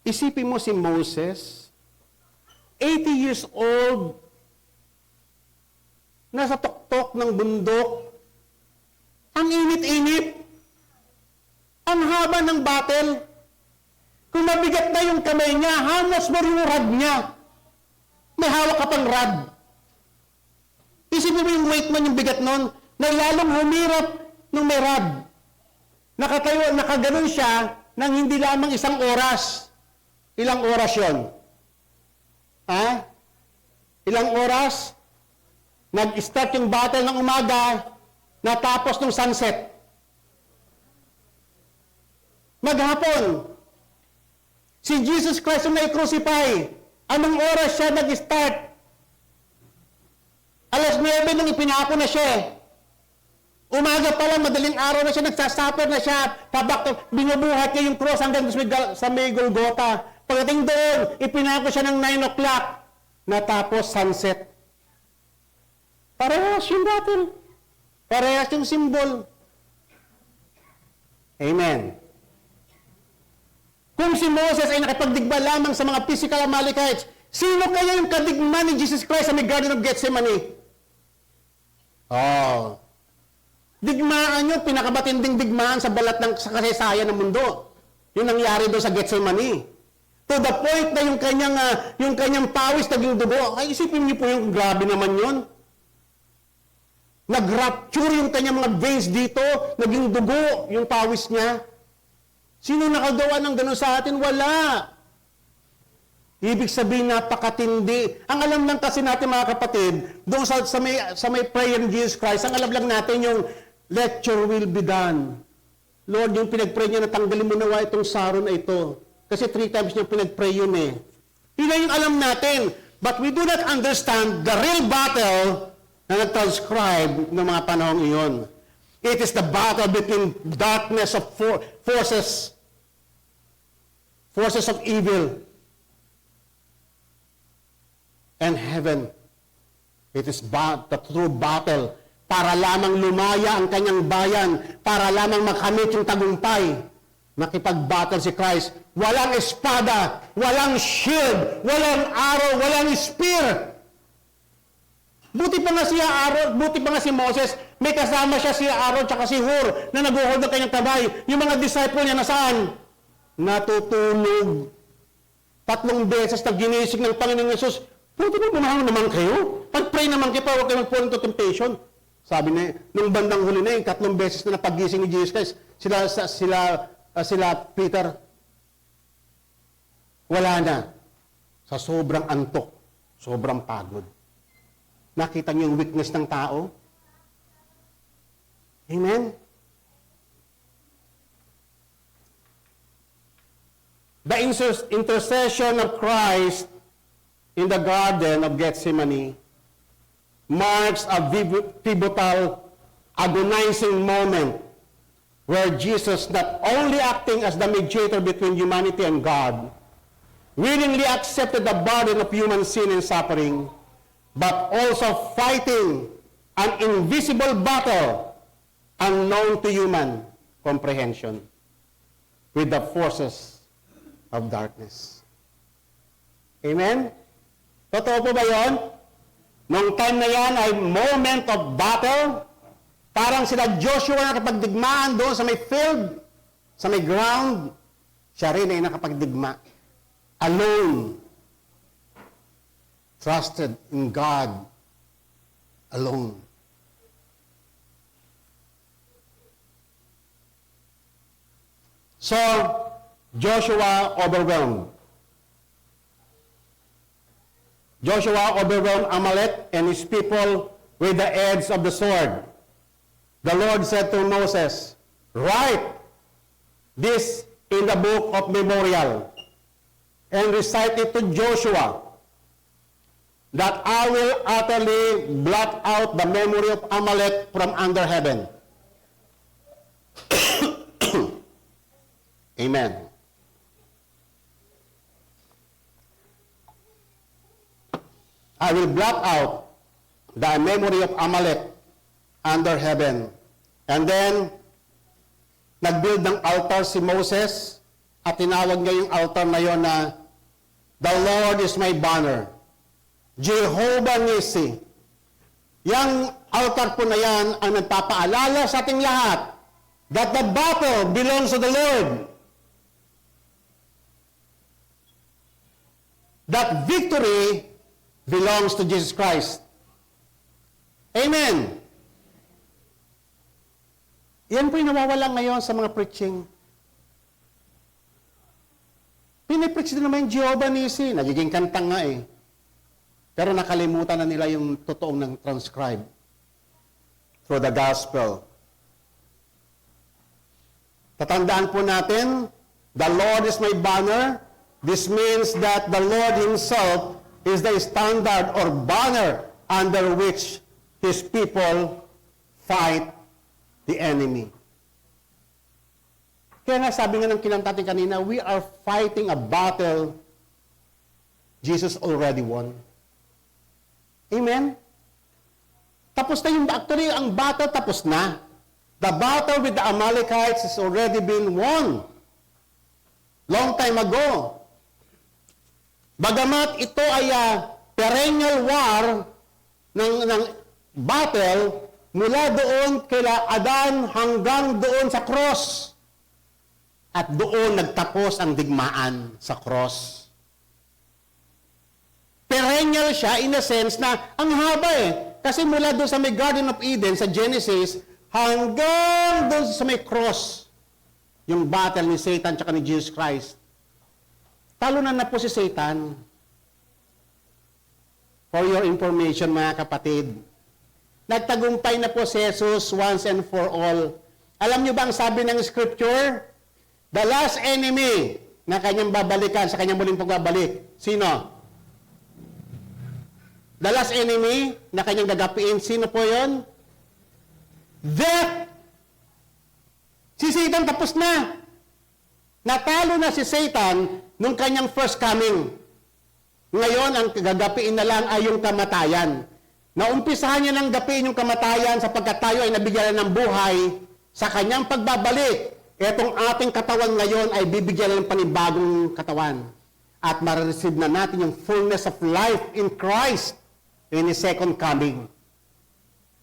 isipin mo si Moses, 80 years old, nasa tuktok ng bundok, ang init-init, ang haba ng battle, kung mabigat na yung kamay niya, hamos mo yung rod niya. May hawak ka pang rod. Isipin mo yung weight man, yung bigat nun, na lalong humirap nung may rod. Nakatayo, nakaganon siya ng hindi lamang isang oras. Ilang oras yun? Ilang oras? Nag-start yung battle ng umaga, natapos ng sunset. Maghapon. Si Jesus Christ yung na-crucify. Anong oras siya nag-start? 9:00 nung ipinako na siya. Umaga pa lang, madaling araw na siya, nagsasuffer na siya, binubuhat niya yung cross hanggang sa may Golgotha. Pagdating doon, ipinako siya ng 9:00. Natapos sunset. Parehas yung battle. Parehas yung symbol. Amen. Kung si Moses ay nakipagdigma lamang sa mga physical Amalekites, sino kaya yung kadigma ni Jesus Christ sa may Garden of Gethsemane? Digmaan nyo, pinakabatinding digmaan sa balat sa kasaysayan ng mundo. Yung nangyari doon sa Gethsemane. To the point na yung kanyang pawis naging dugo. Ay, isipin niyo po yung grabe naman yun. Nag-rupture yung kanyang mga veins dito, naging dugo yung pawis niya. Sino nakagawa ng gano'n sa atin? Wala. Ibig sabihin, napakatindi. Ang alam lang kasi natin, mga kapatid, doon sa may prayer in Jesus Christ, ang alam lang natin yung, let your will be done. Lord, yung pinag-pray niya, natanggalin mo nawa itong sorrow na ito. Kasi 3 times niya pinag-pray yun Yun yung alam natin. But we do not understand the real battle na nag-transcribe ng mga panahong iyon. It is the battle between darkness of forces of evil and heaven. It is the true battle para lamang lumaya ang kanyang bayan, para lamang makamit yung tagumpay. Nakipag-battle si Christ. Walang espada, walang shield, walang arrow, walang spear. Buti pa nga si Moses, may kasama siya si Aaron at si Hur na nag-uhold ng kanyang tabay. Yung mga disciple niya nasaan? Natutulog. 3 beses na ginising ng Panginoong Yesus. Buti na bumahang naman kayo. Pag-pray naman kayo, huwag kayo mag-fall into temptation. Sabi niya, nung bandang huli na yung 3 beses na napagising ni Jesus Christ, sila Peter, wala na. Sa sobrang antok, sobrang pagod. Nakita niyo yung weakness ng tao? Amen? The intercession of Christ in the Garden of Gethsemane marks a pivotal, agonizing moment where Jesus, not only acting as the mediator between humanity and God, willingly accepted the burden of human sin and suffering, but also fighting an invisible battle unknown to human comprehension. with the forces of darkness. Amen? Totoo po ba yun? Nung time na yan ay moment of battle, parang sila Joshua nakapagdigmaan doon sa may field, sa may ground, siya rin ay nakapagdigma. Alone. Trusted in God. Alone. So, Joshua overwhelmed. Joshua overwhelmed Amalek and his people with the edge of the sword. The Lord said to Moses, "Write this in the book of memorial and recite it to Joshua, that I will utterly blot out the memory of Amalek from under heaven." Amen. I will blot out the memory of Amalek under heaven. And then, nag-build ng altar si Moses at tinawag niya yung altar na yon na The Lord is my banner. Jehovah Nissi. Yang altar po na yan ang nagpapaalala sa ating lahat that the battle belongs to the Lord. That victory belongs to Jesus Christ. Amen. Yan po yung nawawala ngayon sa mga preaching. Pinipreach din naman yung Jehovah Nissi. Nagiging kantang nga eh. Pero nakalimutan na nila yung totoong ng transcribe through the gospel. Tatandaan po natin, the Lord is my banner. This means that the Lord Himself is the standard or banner under which His people fight the enemy. Kaya nga sabi nga ng kinanta natin kanina, we are fighting a battle Jesus already won. Amen? Tapos na yung, actually, ang battle tapos na. The battle with the Amalekites has already been won. Long time ago. Bagamat ito ay perennial war ng battle mula doon kila Adan hanggang doon sa cross. At doon nagtapos ang digmaan sa cross. Perennial siya in a sense na ang haba eh. Kasi mula doon sa may Garden of Eden sa Genesis hanggang doon sa may cross yung battle ni Satan at ni Jesus Christ. Talo na po si Satan. For your information, mga kapatid, nagtagumpay na po si Jesus once and for all. Alam niyo ba ang sabi ng Scripture? The last enemy na kanyang babalikan sa kanyang muling pagbabalik. Sino? The last enemy na kanyang gagapiin, sino po yon? Death! Si Satan tapos na. Natalo na si Satan nung kanyang first coming. Ngayon, ang gagapiin na lang ay yung kamatayan. Naumpisahan niya ng gapiin yung kamatayan sapagkat tayo ay nabigyan ng buhay sa kanyang pagbabalik. Etong ating katawan ngayon ay bibigyan ng panibagong katawan. At ma-receive na natin yung fullness of life in Christ in His second coming.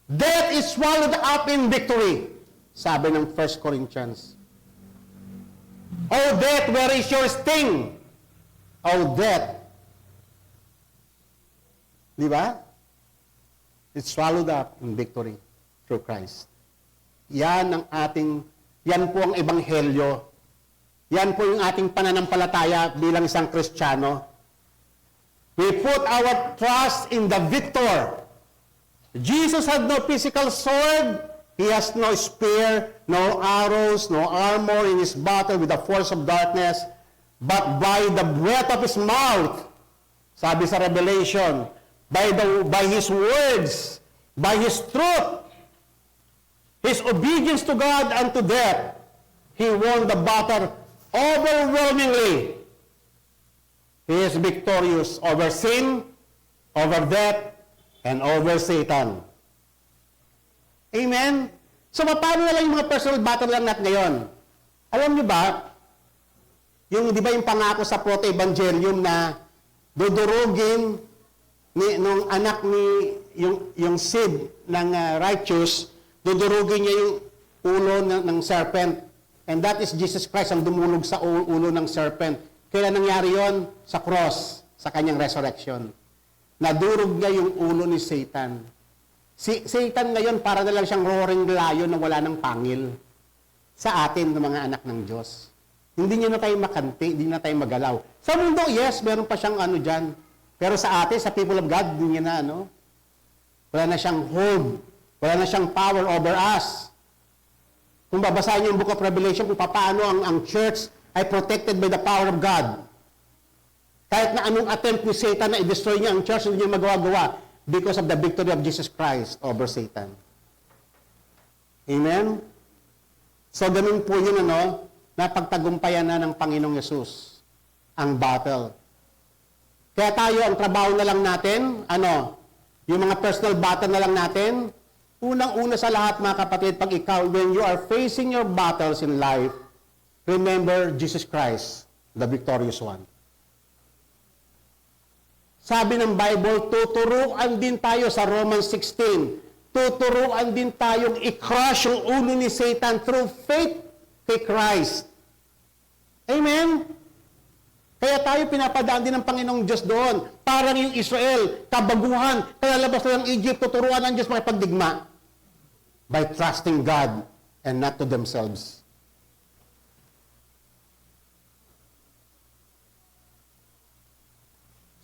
Death is swallowed up in victory, sabi ng 1 Corinthians. Oh, death, where is your sting? Oh, death. Di ba? It's swallowed up in victory through Christ. Yan po ang ebanghelyo. Yan po yung ating pananampalataya bilang isang Kristiyano. We put our trust in the victor. Jesus had no physical sword. He has no spear, no arrows, no armor in His battle with the force of darkness. But by the breath of His mouth, sabi sa Revelation, by His words, by His truth, His obedience to God and to death, He won the battle overwhelmingly. He is victorious over sin, over death, and over Satan. Amen? So, paano na lang yung mga personal battle lang natin ngayon? Alam niyo ba, Yung, di ba yung pangako sa proto-evangelium na dudurugin nung anak ni, yung seed ng righteous, dudurugin niya yung ulo ng serpent. And that is Jesus Christ ang dumulog sa ulo ng serpent. Kailan nangyari yon? Sa cross, sa kanyang resurrection. Nadurog niya yung ulo ni Satan. Si Satan ngayon para na lang siyang roaring lion na wala ng pangil sa atin ng mga anak ng Diyos. Hindi niya na tayo makanti, hindi na tayo magalaw. Sa mundo, yes, meron pa siyang ano dyan. Pero sa atin, sa people of God, hindi niya na ano. Wala na siyang hold. Wala na siyang power over us. Kung babasahin niyo yung Book of Revelation, kung paano ang church ay protected by the power of God. Kahit na anong attempt ni Satan na i-destroy niya ang church, hindi niya magawa-gawa because of the victory of Jesus Christ over Satan. Amen? So, ganun po yun, na pagtagumpayan na ng Panginoong Yesus ang battle. Kaya tayo, ang trabaho na lang natin, yung mga personal battle na lang natin, unang-una sa lahat, mga kapatid, pag ikaw, when you are facing your battles in life, remember Jesus Christ, the victorious one. Sabi ng Bible, tuturuan din tayo sa Romans 16. Tuturuan din tayong i-crush yung ulo ni Satan through faith kay Christ. Amen? Kaya tayo pinapadaan din ng Panginoong Diyos doon. Parang yung Israel, kabaguhan, kalalabas na ng Egypt, tuturuan ng Diyos makipagdigma by trusting God and not to themselves.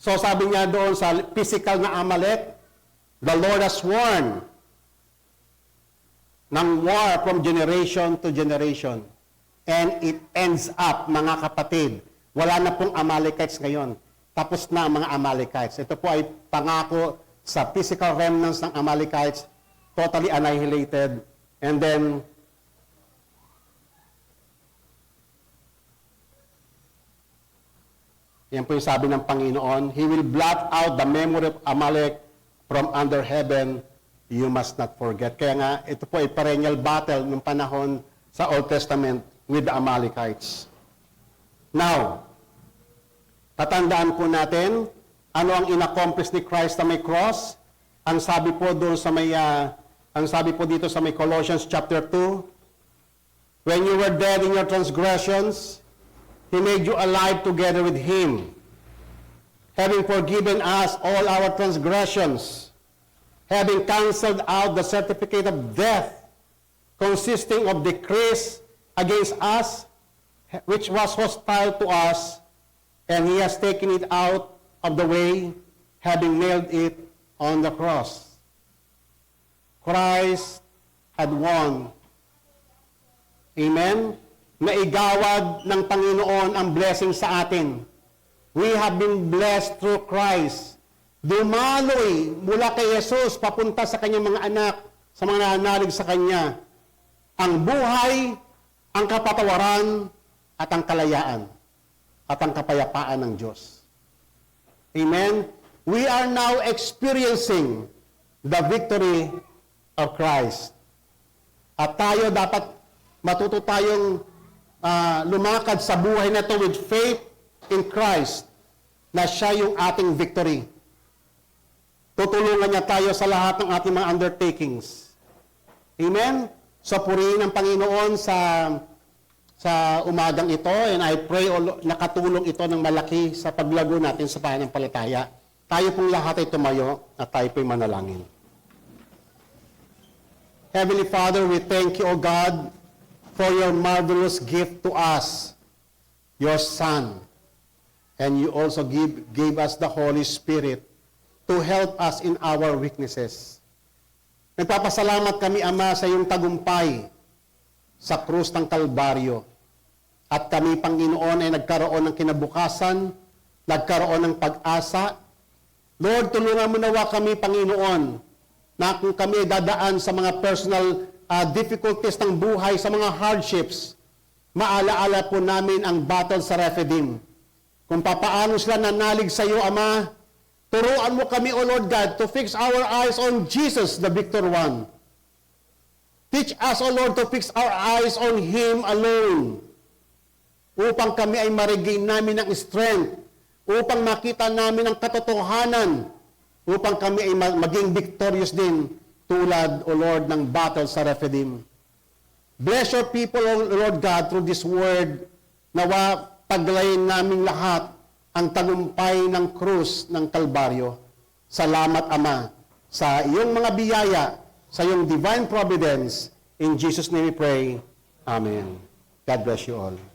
So sabi niya doon sa physical na Amalek, the Lord has sworn ng war from generation to generation. And it ends up, mga kapatid, wala na pong Amalekites ngayon. Tapos na ang mga Amalekites. Ito po ay pangako sa physical remnants ng Amalekites, totally annihilated. And then, yan po yung sabi ng Panginoon, He will blot out the memory of Amalek from under heaven. You must not forget. Kaya nga, ito po ay perennial battle ng panahon sa Old Testament with the Amalekites. Now, tatandaan po natin ano ang inaccomplish ni Christ sa may cross. Ang sabi po doon sa may ang sabi po dito sa may Colossians chapter 2, when you were dead in your transgressions, He made you alive together with Him, having forgiven us all our transgressions, having canceled out the certificate of death, consisting of decrees against us, which was hostile to us, and He has taken it out of the way, having nailed it on the cross. Christ had won. Amen? Naigawad ng Panginoon ang blessing sa atin. We have been blessed through Christ. Dumaloy mula kay Jesus papunta sa kanyang mga anak, sa mga nanalig sa Kanya, ang buhay, ang kapatawaran, at ang kalayaan, at ang kapayapaan ng Diyos. Amen? We are now experiencing the victory of Christ. At tayo dapat matuto tayong lumakad sa buhay na ito with faith in Christ na siya yung ating victory. Tutulungan niya tayo sa lahat ng ating mga undertakings. Amen? So purihin ang Panginoon sa umagang ito, and I pray nakatulong ito ng malaki sa paglago natin sa pananampalataya. Tayo pong lahat ay tumayo at tayo po'y manalangin. Heavenly Father, we thank you, O God, for your marvelous gift to us, your Son. And you also gave us the Holy Spirit to help us in our weaknesses. Nagpapasalamat kami, Ama, sa iyong tagumpay sa krus ng Kalbaryo. At kami, Panginoon, ay nagkaroon ng kinabukasan, nagkaroon ng pag-asa. Lord, tulungan mo nawa kami, Panginoon, na kung kami dadaan sa mga personal difficulties ng buhay, sa mga hardships, maalaala po namin ang battle sa Rephidim. Kung papaano sila nanalig sa iyo, Ama, turuan mo kami, O Lord God, to fix our eyes on Jesus, the Victor One. Teach us, O Lord, to fix our eyes on Him alone. upang kami ay ma-regain namin ang strength, upang makita namin ang katotohanan, upang kami ay maging victorious din tulad, O Lord, ng battle sa Rephidim. Bless your people, O Lord God, through this word, nawa paglayin namin lahat ang tagumpay ng krus ng Kalbaryo. Salamat, Ama, sa iyong mga biyaya, sa iyong divine providence. In Jesus' name we pray. Amen. God bless you all.